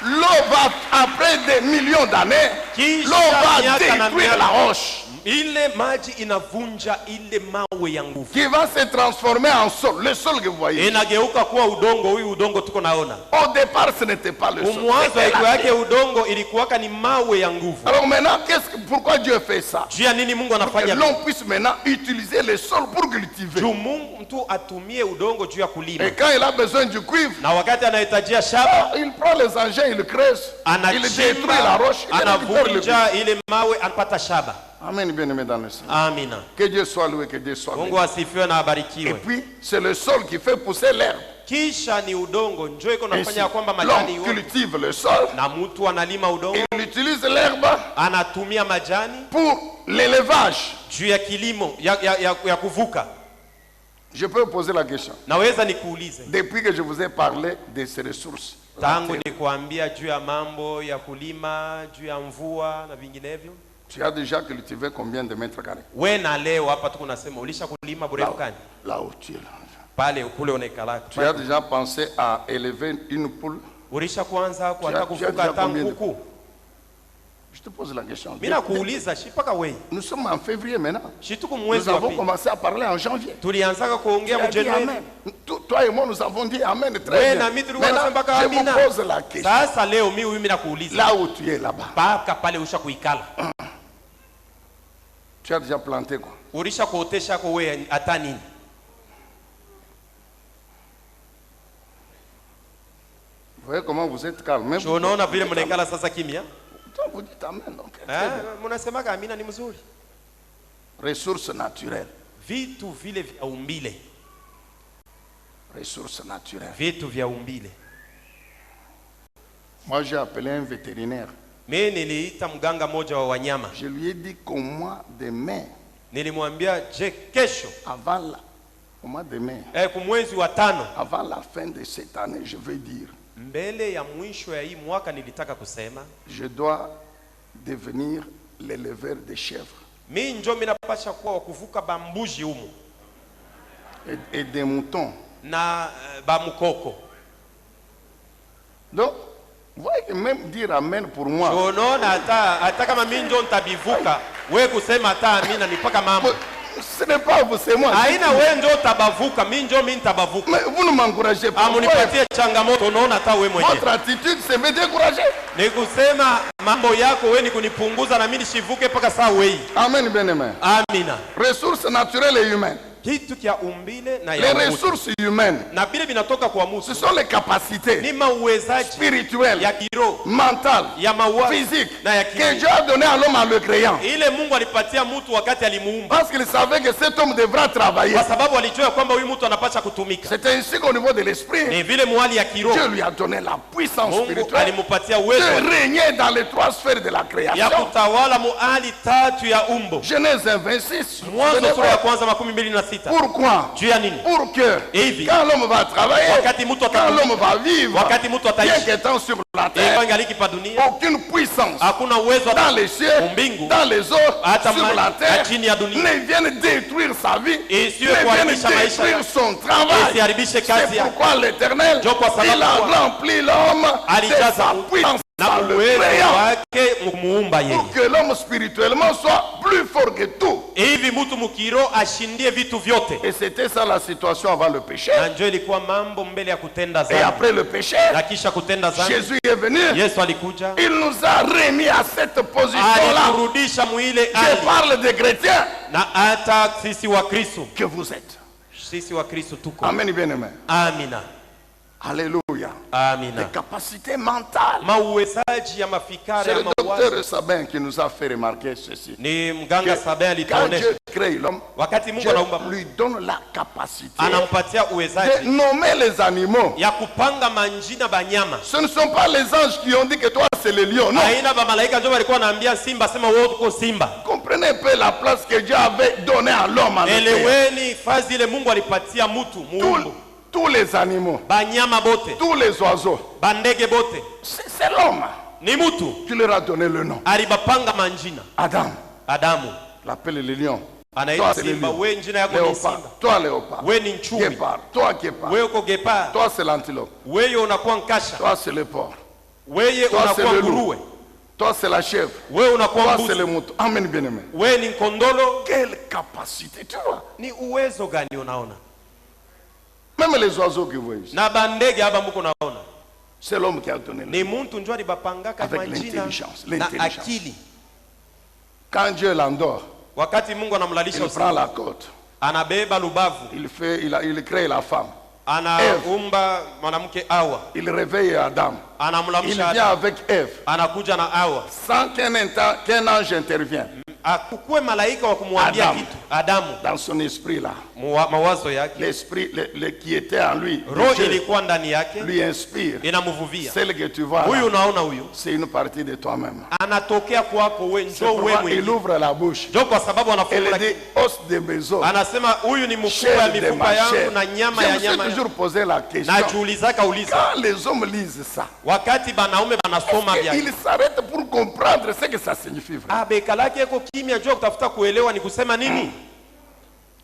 L'eau va, après des millions d'années, l'eau va détruire la roche. Ile maji inavunja ile mawe ya nguvu. Qui va se transformer en sol, le sol que vous voyez. Inageuka kuwa udongo, huyu udongo tuko naona. Au départ, ce n'était pas le sol. Mwanzo yake udongo ilikuwaka ni mawe ya nguvu. Alors maintenant, pourquoi Dieu fait ça? Juu ya nini Mungu anafanya? L'on puisse maintenant utiliser le sol pour cultiver. Juu Mungu mtu atumie udongo juu ya kulima. Et quand il a besoin du cuivre, na wakati anahitajia shaba, il prend les engins, il creuse, il détruit la roche, il anavunja ile mawe, anapata shaba. Amen, bien-aimé dans le Seigneur. Amina. Que Dieu soit loué, que Dieu soit Mungu asifiwe na abarikiwe. Et puis, c'est le sol qui fait pousser l'herbe. Kisha ni udongo njoo iko nafanya kwamba majani yote. L'homme cultive le sol. Na mtu analima udongo. Il utilise l'herbe. Anatumia majani pour l'élevage. Juu ya kilimo ya kuvuka. Je peux poser la question. Naweza nikuulize. Depuis que je vous ai parlé de ces ressources. Tangu nikuambia juu ya mambo ya kulima, juu ya mvua na vinginevyo. Tu as déjà cultivé combien de mètres carrés? Wewe na leo hapa tuko nasema ulisha kulima burefu gani? Là où tu es là. Pale kule onekala. Tu as déjà pensé à élever une poule? Ulisha kuanza kuanza kufuga tangu kuku? Je te pose la question. Mimi nakuuliza shipaka wewe. Nous sommes en février maintenant. Nous avons commencé à parler en janvier. Tulianza kuongea mu Januari. Toi et moi nous avons dit amen très bien. Je vous pose la question. Sasa leo mimi nakuuliza. Là où tu es là-bas. Paka pale usha kuikala. Tu as déjà planté quoi? Ulisha kuotesha kwa wewe hata nini? Vous voyez comment vous êtes calme. Je unaona vile mnaikala sasa kimya? Vous dites amen donc. Mnasemaga amina ni mzuri. Ressources naturelles. Vitu vile vya umbile. Ressources naturelles. Vitu vya umbile. Moi j'ai appelé un vétérinaire. Mimi niliita mganga moja wa wanyama. Je lui ai dit qu'au mois de mai. Nilimwambia je kesho. Au mois de mai. Kumwezi wa 5. Avant la fin de cette année, je veux dire. Mbele ya mwisho ya hii mwaka nilitaka kusema. Je dois devenir l'éleveur de chèvres. Mimi ndio minapasha kuwa wakuvuka bambuji humu. Et des moutons. Na bamukoko. Donc, vous voyez que même dire amen pour moi. Unaona hata kama mimi ndio nitabivuka, wewe kusema hata amina ni paka mambo. Ce n'est pas vous, c'est moi. Haina wewe ndio utabavuka, mimi ndio mimi nitabavuka. Mais vous ne m'encouragez pas. Amunipatie changamoto, unaona hata wewe mwenyewe. Votre attitude c'est me décourager. Ni kusema mambo yako wewe ni kunipunguza na mimi nishivuke paka saa wewe. Amen bien-aimé. Amina. Ressources naturelles et humaines. Kitu kia umbile na ya les ressources humaines. Na bile binatoka kwa mtu. Ce sont les capacités. Ni mauwezaji spirituelles, ya kiroho, mentales, ya mawazo, physiques na ya que Dieu a donné à l'homme en le créant. Ile Mungu alipatia mtu wakati alimuumba. Parce qu'il savait que cet homme devra travailler. Kwa sababu alijua kwamba huyu mtu anapaswa kutumika. C'est ainsi qu'au niveau de l'esprit. Ni vile mwali ya kiroho. Dieu lui a donné la puissance Mungu spirituelle. Alimupatia uwezo de régner dans les 3 sphères de la création. Ya kutawala muali 3 ya umbo. Genèse 26. Mwanzo sura ya kwanza 26. Pourquoi? Pour que quand l'homme va travailler, quand l'homme va vivre, bien qu'étant sur la la terre, aucune puissance dans les cieux, dans les eaux, sur la terre, ne vienne détruire sa vie, ne vienne détruire son travail. C'est pourquoi l'Éternel, il a rempli l'homme de sa puissance. Pour que l'homme spirituellement soit plus fort que tout. Et c'était ça la situation avant le péché. Et après le péché, Jésus est venu. Il nous a remis à cette position-là. Je parle des chrétiens que vous êtes. Amen, bien-aimé. Alléluia. Les capacités mentales. C'est le docteur Sabin qui nous a fait remarquer ceci. Quand Dieu crée l'homme, Dieu lui donne la capacité de nommer les animaux. Ce ne sont pas les anges qui ont dit que toi c'est le lion. Non. Comprenez un peu la place que Dieu avait donnée à l'homme. Tous les animaux, tous les oiseaux, c'est l'homme qui leur a donné le nom. Adam, l'appelle le lion. Toi c'est le lion. Léopard, toi léopard. Guépard, toi guépard. Toi c'est l'antilope. Toi c'est le porc. Toi c'est le loup. Toi c'est la chèvre. Toi c'est le mouton. Amen, bien-aimé. Quelle capacité, tu vois. Même les oiseaux que vous voyez, c'est l'homme qui a donné le nom. Avec l'intelligence. Quand Dieu l'endort, il prend la côte. Il crée la femme. Il réveille Adam. Il vient avec Ève. Sans qu'un ange intervienne. Adam, dans son esprit là, l'esprit qui était en lui, lui inspire. Celle que tu vois là, c'est une partie de toi-même. Il ouvre la bouche. Et il dit os de mes os, chair de ma chair. Je me suis toujours posé la question. Quand les hommes lisent ça, ils s'arrêtent pour comprendre ce que ça signifie.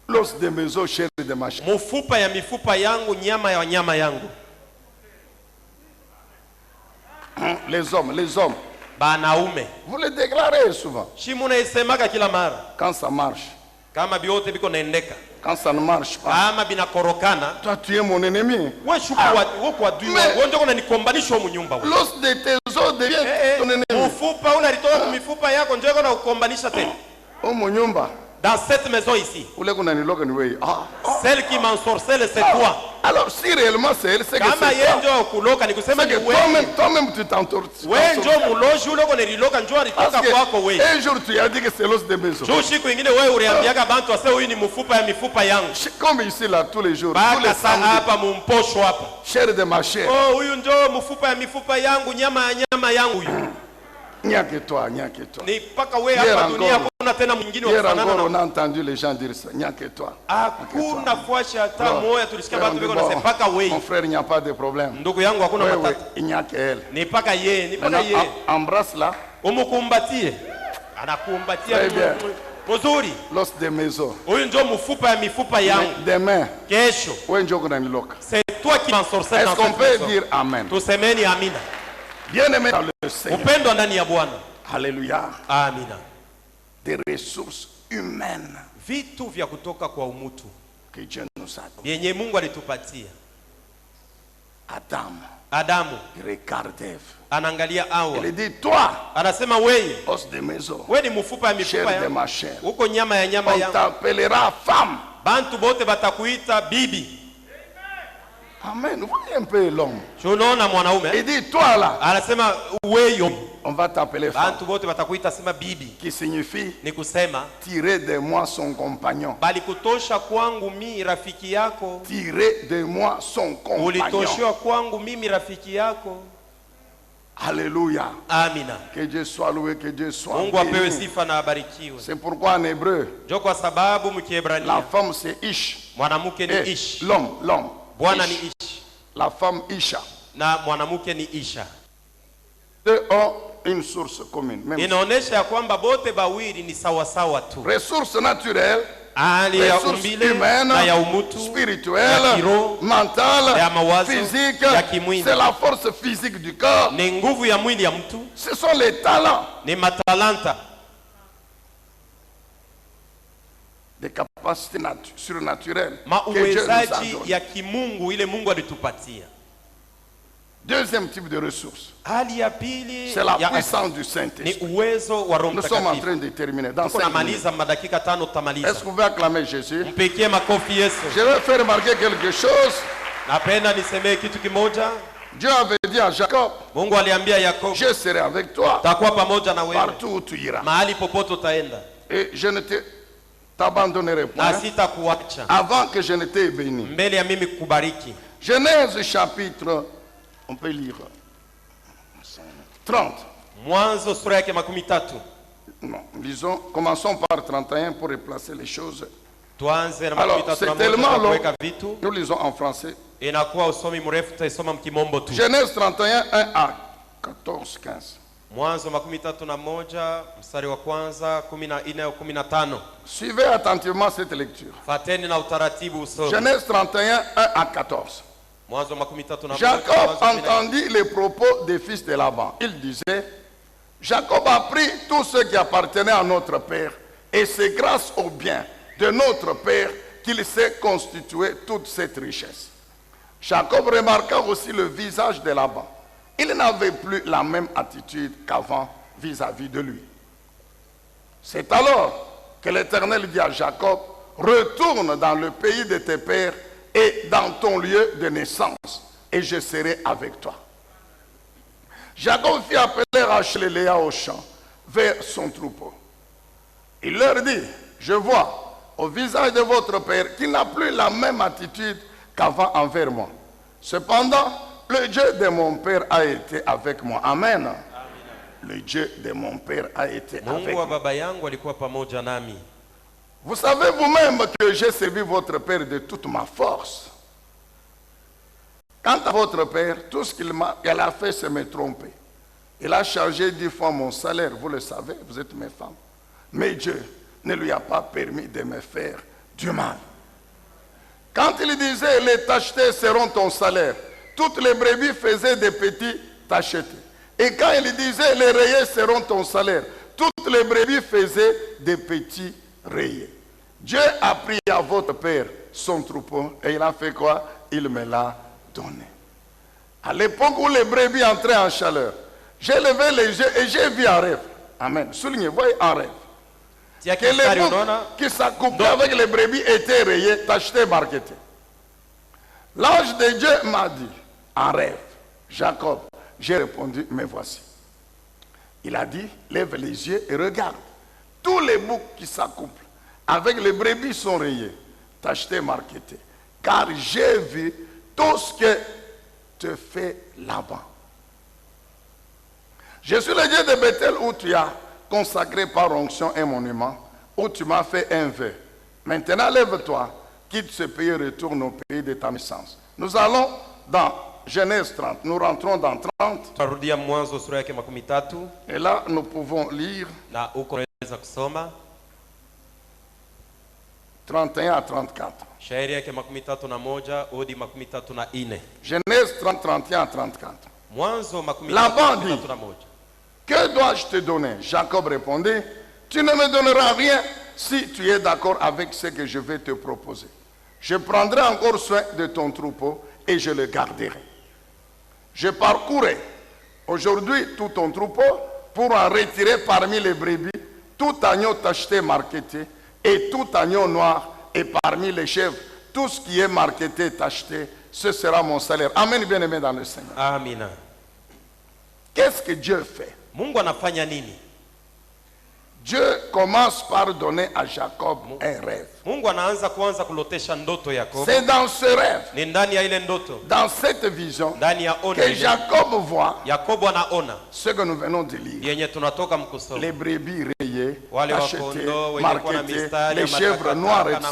L'os de mes os, chair de ma chair. Les hommes. Vous le déclarez souvent. Quand ça marche. Quand ça ne marche pas, toi tu es mon ennemi. L'os de tes os devient ton ennemi. Oh mon nyumba. Dans cette maison ici, celle qui m'ensorcelle, c'est toi. Alors si réellement c'est elle, c'est que c'est toi-même tu t'entorses. Parce que un jour tu as dit que c'est l'os de mes os. Comme ici là tous les jours, tous les samedis, chair de ma chair. Hier encore, on a entendu les gens dire ça. Mon frère, il n'y a pas de problème. Il n'y a qu'elle. Embrasse-la. Très bien. L'os de mes os. Demain, c'est toi qui m'ensorcelles. Est-ce qu'on peut dire Amen? Bien-aimé dans le Seigneur. Alléluia. Amina. Des ressources humaines que Dieu nous a données. Adam, il regarde Ève. Il dit toi, os de mes os, chair de ma chair. On t'appellera femme. Amen. Vous voyez un peu l'homme. Il dit toi là, on va t'appeler femme. Qui signifie tirer de moi son compagnon. Tirer de moi son compagnon. Alléluia. Amina. Que Dieu soit loué, que Dieu soit béni. C'est pourquoi en hébreu, la femme c'est Ish. Et l'homme. La femme Isha. deux ont une source commune. Inaonesha ya kwamba bote bawili ni sawa sawa tu. Ressources naturelles, ressources humaines, spirituelles, mentales, physiques. C'est la force physique du corps. Ce sont les talents. Des capacités surnaturelles que Dieu nous a données. Deuxième type de ressources, c'est la puissance du Saint-Esprit. Nous sommes en train de terminer. Dans 5 minutes. Est-ce que vous pouvez acclamer Jésus? Je vais faire remarquer quelque chose. Dieu avait dit à Jacob, je serai avec toi partout où tu iras. Et je ne t'abandonnerai pas avant que je ne t'ai béni. Genèse chapitre, on peut lire 30. Non, lisons, commençons par 31 pour replacer les choses. Alors, c'est tellement long. Nous lisons en français. Genèse 31, 1 à 14, 15. Suivez attentivement cette lecture. Genèse 31, 1 à 14. Jacob entendit les propos des fils de Laban. Il disait, Jacob a pris tout ce qui appartenait à notre père, et c'est grâce au bien de notre père qu'il s'est constitué toute cette richesse. Jacob remarqua aussi le visage de Laban. Il n'avait plus la même attitude qu'avant vis-à-vis de lui. C'est alors que l'Éternel dit à Jacob, retourne dans le pays de tes pères et dans ton lieu de naissance, et je serai avec toi. Jacob fit appeler Rachel et Léa au champ, vers son troupeau. Il leur dit, je vois au visage de votre père qu'il n'a plus la même attitude qu'avant envers moi. Cependant, le Dieu de mon père a été avec moi. Amen. Amen. Le Dieu de mon père a été avec moi. Vous savez vous-même que j'ai servi votre père de toute ma force. Quant à votre père, tout ce qu'il a fait, c'est me tromper. Il a chargé 10 fois mon salaire, vous le savez, vous êtes mes femmes. Mais Dieu ne lui a pas permis de me faire du mal. Quand il disait, les tachetés seront ton salaire, toutes les brebis faisaient des petits tachetés. Et quand il disait, les rayés seront ton salaire, toutes les brebis faisaient des petits rayés. Dieu a pris à votre père son troupeau et il a fait quoi? Il me l'a donné. À l'époque où les brebis entraient en chaleur, j'ai levé les yeux et j'ai vu un rêve. Amen. Soulignez, voyez un rêve. Que les boucs qui s'accouplaient avec les brebis étaient rayés, tachetés, marquetés. L'ange de Dieu m'a dit, en rêve, Jacob, j'ai répondu, me voici. Il a dit, lève les yeux et regarde. Tous les boucs qui s'accouplent avec les brebis sont rayés, tachetés, marquetés. Car j'ai vu tout ce que te fait là-bas. Je suis le Dieu de Bethel où tu as consacré par onction un monument, où tu m'as fait un vœu. Maintenant, lève-toi, quitte ce pays et retourne au pays de ta naissance. Nous allons dans Genèse 30. Nous rentrons dans 30. Et là, nous pouvons lire 31 à 34. Genèse 30, 31 à 34. Laban dit, que dois-je te donner? Jacob répondit, tu ne me donneras rien si tu es d'accord avec ce que je vais te proposer. Je prendrai encore soin de ton troupeau et je le garderai. Je parcourrai aujourd'hui tout ton troupeau pour en retirer parmi les brebis tout agneau tacheté marqueté et tout agneau noir, et parmi les chèvres tout ce qui est marqueté tacheté, ce sera mon salaire. Amen, bien-aimé dans le Seigneur. Amen. Qu'est-ce que Dieu fait? Dieu commence par donner à Jacob un rêve. C'est dans ce rêve, dans cette vision, que Jacob voit ce que nous venons de lire. Les brebis rayées, tachetées, marquetées, les chèvres noires, etc.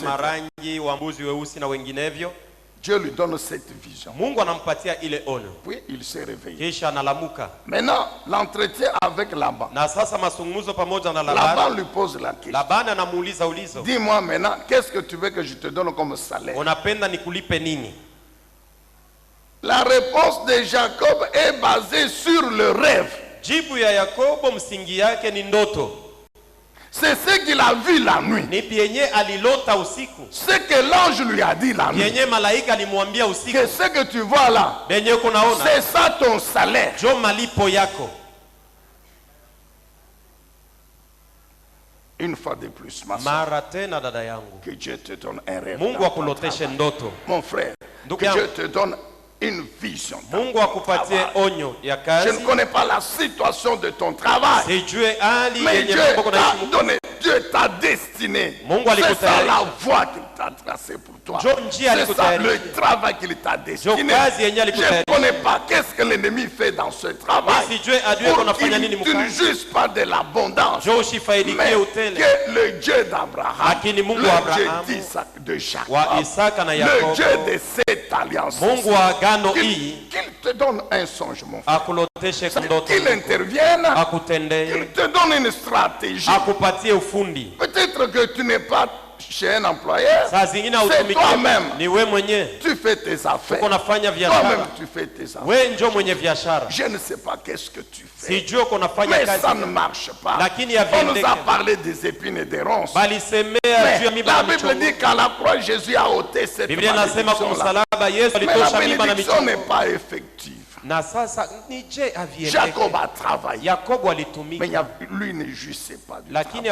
Dieu lui donne cette vision. Mungu anampatia ile ono. Puis il s'est réveillé. Kisha analamuka. Maintenant, l'entretien avec Laban. Na sasa mazungumzo pamoja na Laban lui pose la question. Laban anamuuliza ulizo. Dis-moi maintenant, qu'est-ce que tu veux que je te donne comme salaire? Unapenda nikulipe nini? La réponse de Jacob est basée sur le rêve. Jibu ya Yakobo msingi yake ni ndoto. C'est ce qu'il a vu la nuit. Ni pienye alilota usiku. Ce que l'ange lui a dit la nuit. Pienye malaika alimwambia usiku. Que ce que tu vois là, c'est ça ton salaire. Jo malipo yako. Une fois de plus, ma mara tena dada yangu. Que Dieu te donne un rêve. Mungu akuloteshe ndoto. Mon frère, que Dieu te donne une vision. Mungu akupatie onyo ya kazi. Je ne connais pas la situation de ton travail. Mais Dieu t'a destiné. C'est ça la voie qu'il t'a tracée pour toi. C'est ça le travail qu'il t'a destiné. Je ne connais pas qu'est-ce que l'ennemi fait dans ce travail. Pour qu'il ne juge pas de l'abondance. Mais que le Dieu d'Abraham, le Dieu d'Isaac, de Jacob, le Dieu de cette alliance, qu'il te donne un songe, mon frère. Qu'il intervienne, qu'il te donne une stratégie. Peut-être que tu n'es pas chez un employeur, c'est toi-même. Tu fais tes affaires. Toi-même tu fais tes affaires. Je ne sais pas qu'est-ce que tu fais. Mais ça ne marche pas. On nous a parlé des épines et des ronces. Mais la Bible dit qu'à la croix, Jésus a ôté cette malédiction-là. Mais la bénédiction n'est pas effective. Jacob a travaillé. Mais lui ne jouissait pas du travail.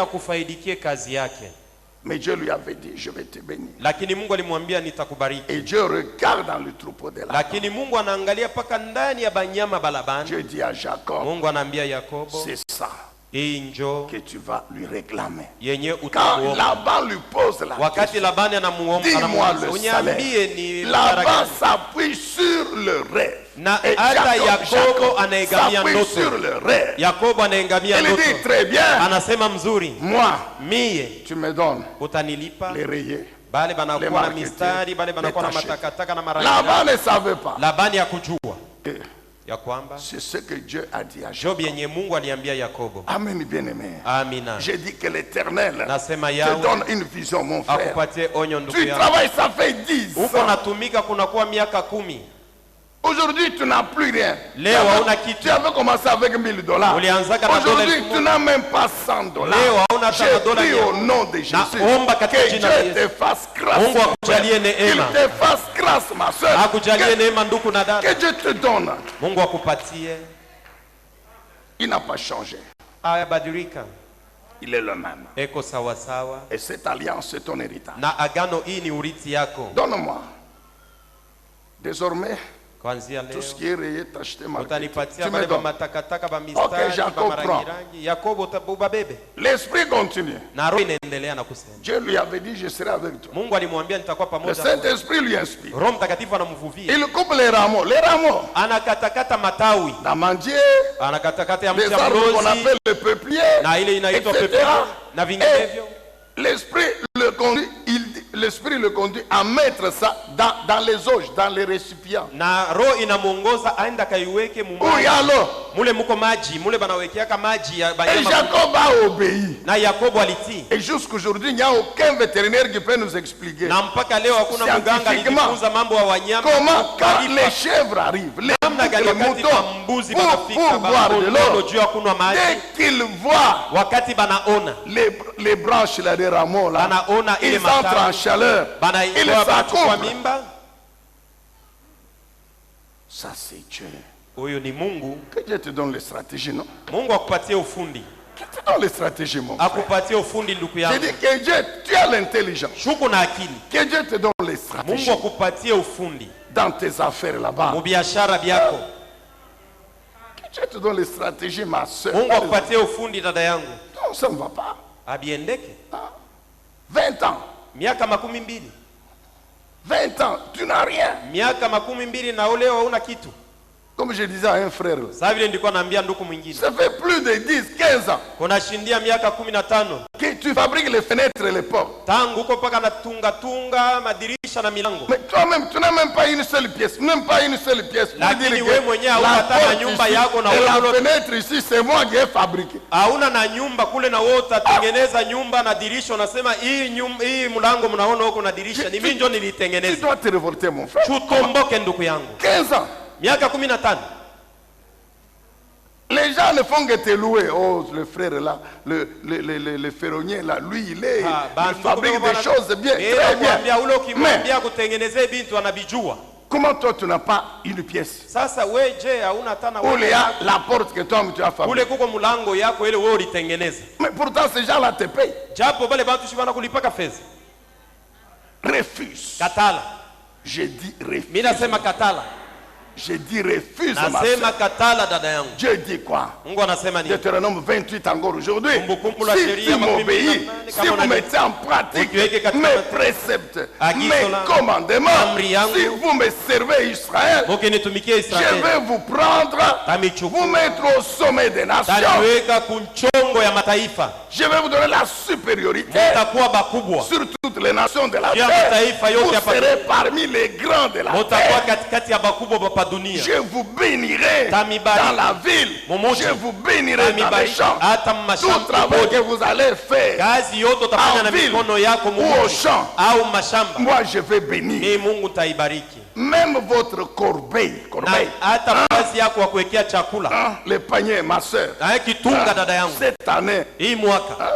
Mais Dieu lui avait dit, je vais te bénir. Et Dieu regarde dans le troupeau de la Dieu dit à Jacob, c'est ça que tu vas lui réclamer. Quand Laban lui pose la question, dis-moi le salaire. Laban s'appuie sur le rêve. Et Jacob s'appuie sur le rêve. Il dit très bien, moi, tu me donnes les rayés, les marquetiers, les tachés. Laban ne savait pas. C'est ce que Dieu a dit à Jacob. Amen, bien-aimé. J'ai dit que l'Éternel te donne une vision, mon frère. Tu travailles, ça fait 10 ans. Aujourd'hui, tu n'as plus rien. Tu avais commencé avec $1000. Aujourd'hui, tu n'as même pas $100. J'ai pris au nom de Jésus que Dieu te fasse grâce. Qu'il te fasse grâce, ma soeur. Que Dieu te donne. Il n'a pas changé. Il est le même. Et cette alliance, c'est ton héritage. Donne-moi. Désormais, tout ce qui est rayé, t'acheter marqué. Tu me donnes. Ok, Jacob prend. L'esprit continue. Dieu lui avait dit, je serai avec toi. Le Saint-Esprit lui inspire. Il coupe les rameaux. Les rameaux. D'amandier, les arbres qu'on appelle le peuplier, etc. Et l'esprit le conduit à mettre ça dans les auges, dans les récipients. Où il y a l'eau. Et Jacob a obéi. Et jusqu'aujourd'hui, il n'y a aucun vétérinaire qui peut nous expliquer scientifiquement comment, quand les chèvres arrivent, les moutons, pour boire de l'eau, dès qu'ils voient les branches là, des rameaux là, ils entrent en chaleur, ils s'accouplent. Ça c'est Dieu. Que Dieu te donne les stratégies, non? Que te donne les stratégies, mon frère. J'ai dit que Dieu, tu as l'intelligence. Que Dieu te donne les stratégies. Dans tes affaires là-bas. Que Dieu te donne les stratégies, ma soeur. Non, ça ne va pas. 20 ans. 20 ans, tu n'as rien. Comme je disais à un frère, ça fait plus de 10, 15 ans que tu fabriques les fenêtres et les portes. Mais toi-même, tu n'as même pas une seule pièce. Même pas une seule pièce. La fenêtre ici, c'est moi qui ai fabriqué. Tu dois te révolter, mon frère. 15 ans. Les gens ne font que te louer. Oh, le frère là, le ferronnier là, lui il fabrique des choses bien, très bien. Mais comment toi tu n'as pas une pièce? Où il y a la porte que toi tu as fabriquée. Mais pourtant ces gens-là te payent. Refuse. J'ai dit refuse. J'ai dit refuse, ma soeur. Dieu dit quoi? Deutéronome 28 encore aujourd'hui. Si vous m'obéissez, si vous mettez en pratique mes préceptes, mes commandements, si vous me servez Israël, je vais vous prendre, vous mettre au sommet des nations. Je vais vous donner la supériorité sur toutes les nations de la terre. Vous serez parmi les grands de la terre. Je vous bénirai dans la ville. Je vous bénirai dans les champs. Tout travail que vous allez faire en ville ou au champ, moi je vais bénir. Même votre corbeille, les paniers, ma soeur, cette année,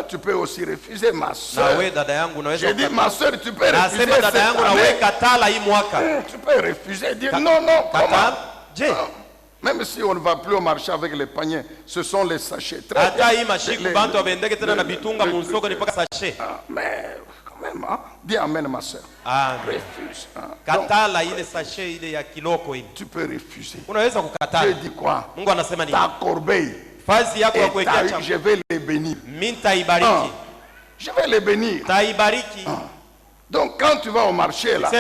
tu peux aussi refuser, ma soeur. J'ai dit, ma soeur, tu peux refuser cette année. Tu peux refuser, dire non, non, comment? Même si on ne va plus au marché avec les paniers, ce sont les sachets. Très bien. Mais quand même, dis amen, ma soeur. Refuse. Tu peux refuser. Dieu dit quoi? Ta corbeille et ta huile, je vais les bénir. Je vais les bénir. Donc quand tu vas au marché là,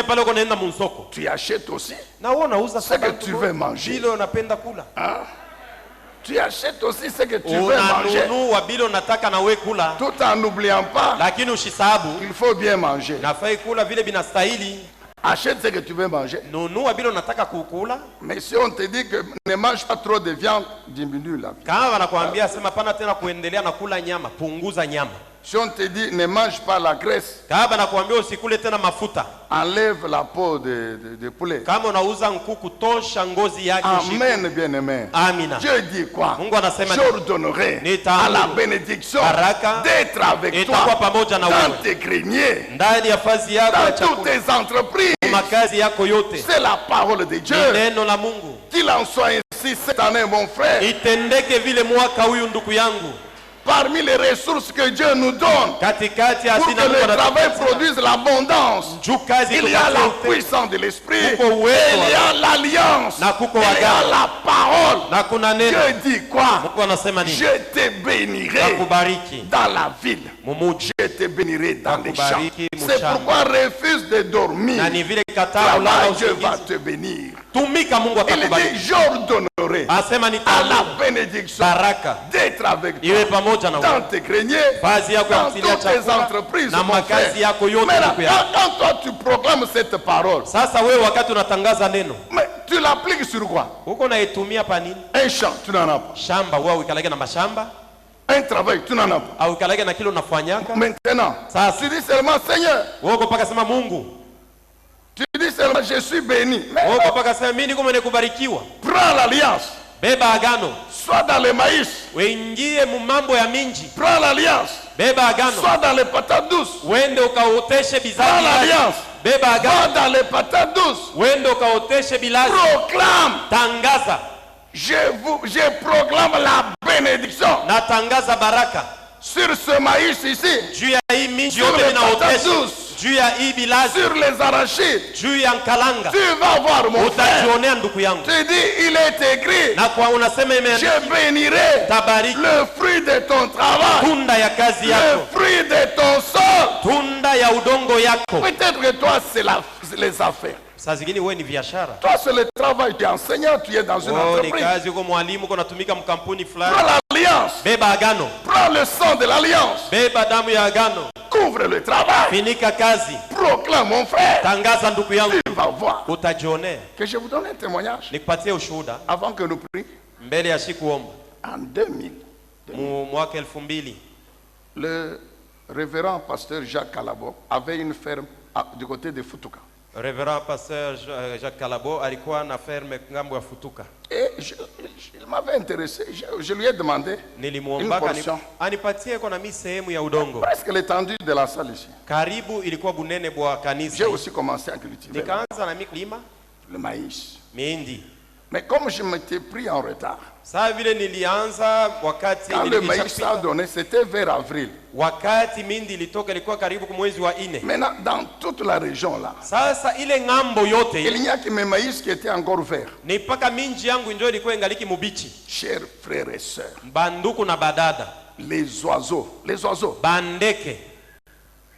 tu achètes aussi ce que tu veux manger. Tu achètes aussi ce que tu veux manger. Tout en n'oubliant pas qu'il faut bien manger. Achète ce que tu veux manger. Mais si on te dit que ne mange pas trop de viande, diminue la viande. Si on te dit ne mange pas la graisse, enlève la peau de poulet. Amen, bien-aimé. Dieu dit quoi? J'ordonnerai à la bénédiction d'être avec toi dans tes greniers, dans toutes tes entreprises. C'est la parole de Dieu. Qu'il en soit ainsi cette année, mon frère. Parmi les ressources que Dieu nous donne pour que le travail produise l'abondance, il y a la puissance de l'esprit, il y a l'alliance, il y a la parole. Dieu dit quoi? Je te bénirai dans la ville, je te bénirai dans les champs. C'est pourquoi refuse de dormir. Travail, Dieu va te bénir. Il dit j'ordonnerai à la bénédiction d'être avec toi dans tes greniers, dans toutes tes entreprises, mon frère. Mais là, quand toi tu proclames cette parole, mais tu l'appliques sur quoi? Un champ, tu n'en as pas. Un travail, tu n'en as pas. Maintenant, tu dis seulement Seigneur. Tu dis seulement je suis béni. Prends l'alliance. Soit dans le maïs. Prends l'alliance. Soit dans les patates douces. Prends l'alliance. Va dans les patates douces. Proclame. Je proclame la bénédiction. Sur ce maïs ici. Sur les patates douces. Sur les arachides. Tu vas voir mon frère. Tu dis il est écrit, je bénirai le fruit de ton travail, le fruit de ton sol. Peut-être que toi c'est les affaires. Saa zingine wewe ni biashara. Toi c'est le travail, tu es enseignant, tu es dans une entreprise. Ni kazi uko mwalimu uko natumika mkampuni fulani. Prends l'alliance. Beba agano. Prends le sang de l'alliance. Beba damu ya agano. Couvre le travail. Finika kazi. Proclame mon frère. Tangaza ndugu yangu. Tu vas voir. Utajionea. Que je vous donne un témoignage. Nikupatie ushuhuda. Avant que nous prions. Mbele ya siku omba. En 2000. Mwaka 2000. Le révérend pasteur Jacques Calabo avait une ferme du côté de Futuka. Révérend pasteur Jacques Calabo alikuwa na ferme ngambo ya Futuka. Et il m'avait intéressé, je lui ai demandé une portion. Anipatie kwa nami sehemu ya udongo. Presque l'étendue de la salle ici. Karibu ilikuwa bunene bwa kanisa. J'ai aussi commencé à cultiver. Nikaanza na kulima le maïs. Mihindi. Mais comme je m'étais pris en retard, saa vile nilianza wakati quand le maïs a donné, c'était vers avril. Wakati mindi ilitoka ilikuwa karibu mwezi wa 4. Maintenant, dans toute la région là, sasa ile ngambo yote il n'y a que mes maïs qui étaient encore verts. Ni paka minji yangu ndio ilikuwa ingaliki mubichi. Chers frères et sœurs, banduku na badada, les oiseaux, bandeke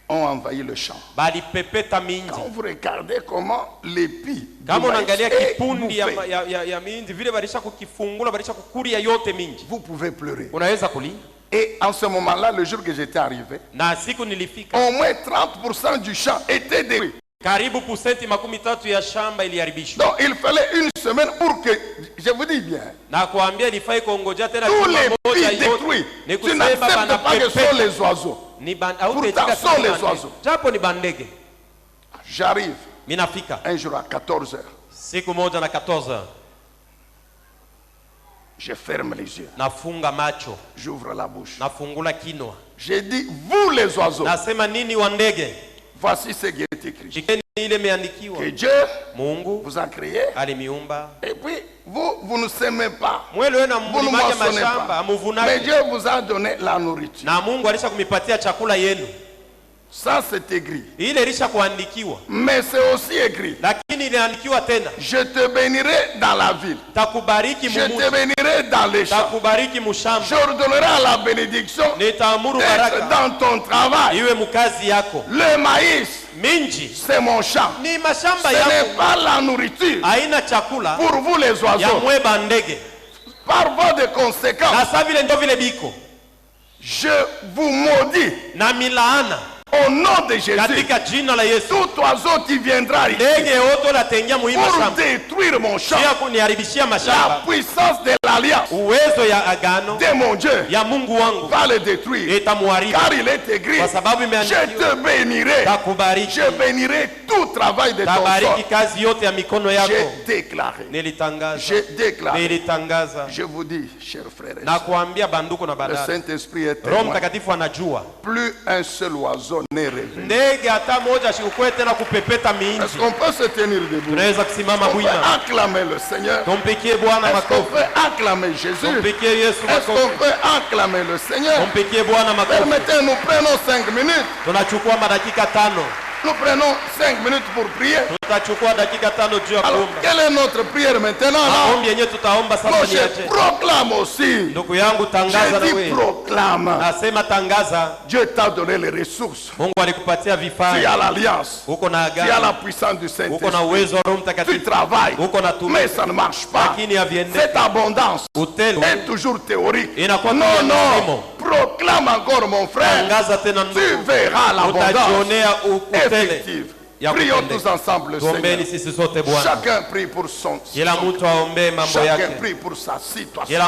ont envahi le champ. Quand vous regardez comment l'épi vous pouvez pleurer. Et en ce moment-là, le jour que j'étais arrivé, au moins 30% du champ était détruit. Donc il fallait une semaine pour que, je vous dis bien, tous les pays détruits, tu n'acceptes pas que ce sont les oiseaux. Pourtant ce sont les oiseaux. J'arrive un jour à 14h. Je ferme les yeux. J'ouvre la bouche. J'ai dit, vous les oiseaux, voici ce qui est écrit. Que Dieu vous a créé. Et puis, vous ne s'aimez pas. Vous ne moissonnez pas. Mais Dieu vous a donné la nourriture. Ça c'est écrit. Mais c'est aussi écrit. Je te bénirai dans la ville. Je te bénirai dans les champs. J'ordonnerai la bénédiction d'être dans ton travail. Le maïs, c'est mon champ. Ce n'est pas la nourriture pour vous les oiseaux. Par voie de conséquence, je vous maudis au nom de Jésus. Tout oiseau qui viendra ici pour détruire mon champ, la puissance de l'alliance de mon Dieu va le détruire. Car il est écrit, je te bénirai. Je bénirai tout travail de ton corps. J'ai déclaré. J'ai déclaré. Je vous dis, chers frères et sœurs, le Saint-Esprit est témoin. Plus un seul oiseau n'est réveillé. Est-ce qu'on peut se tenir debout? Est-ce qu'on peut acclamer le Seigneur? Est-ce qu'on peut acclamer Jésus? Est-ce qu'on peut acclamer le Seigneur? Permettez, nous prenons 5 minutes. Nous prenons 5 minutes pour prier. Alors, quelle est notre prière maintenant là? Moi, je proclame aussi. Je dis proclame. Dieu t'a donné les ressources. Tu as l'alliance. Tu as la puissance du Saint-Esprit. Tu travailles. Mais ça ne marche pas. Cette abondance est toujours théorique. Non, non. Proclame encore mon frère. Tu verras l'abondance effective. Prions tous ensemble le Seigneur. Chacun prie pour son chacun prie pour sa situation.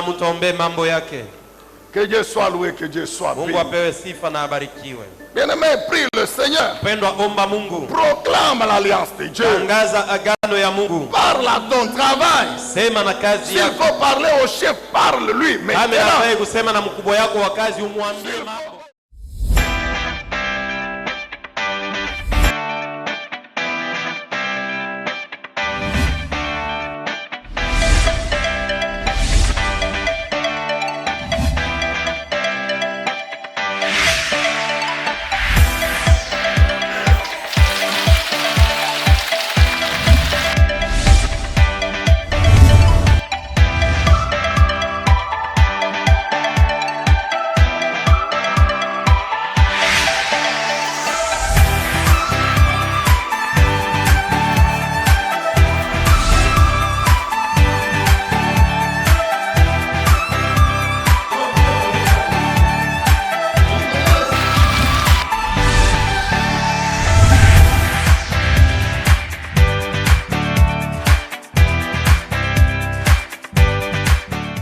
Que Dieu soit loué, que Dieu soit béni. Bien-aimé, prie le Seigneur. Proclame l'alliance de Dieu. Parle à ton travail. S'il faut parler au chef, parle-lui maintenant.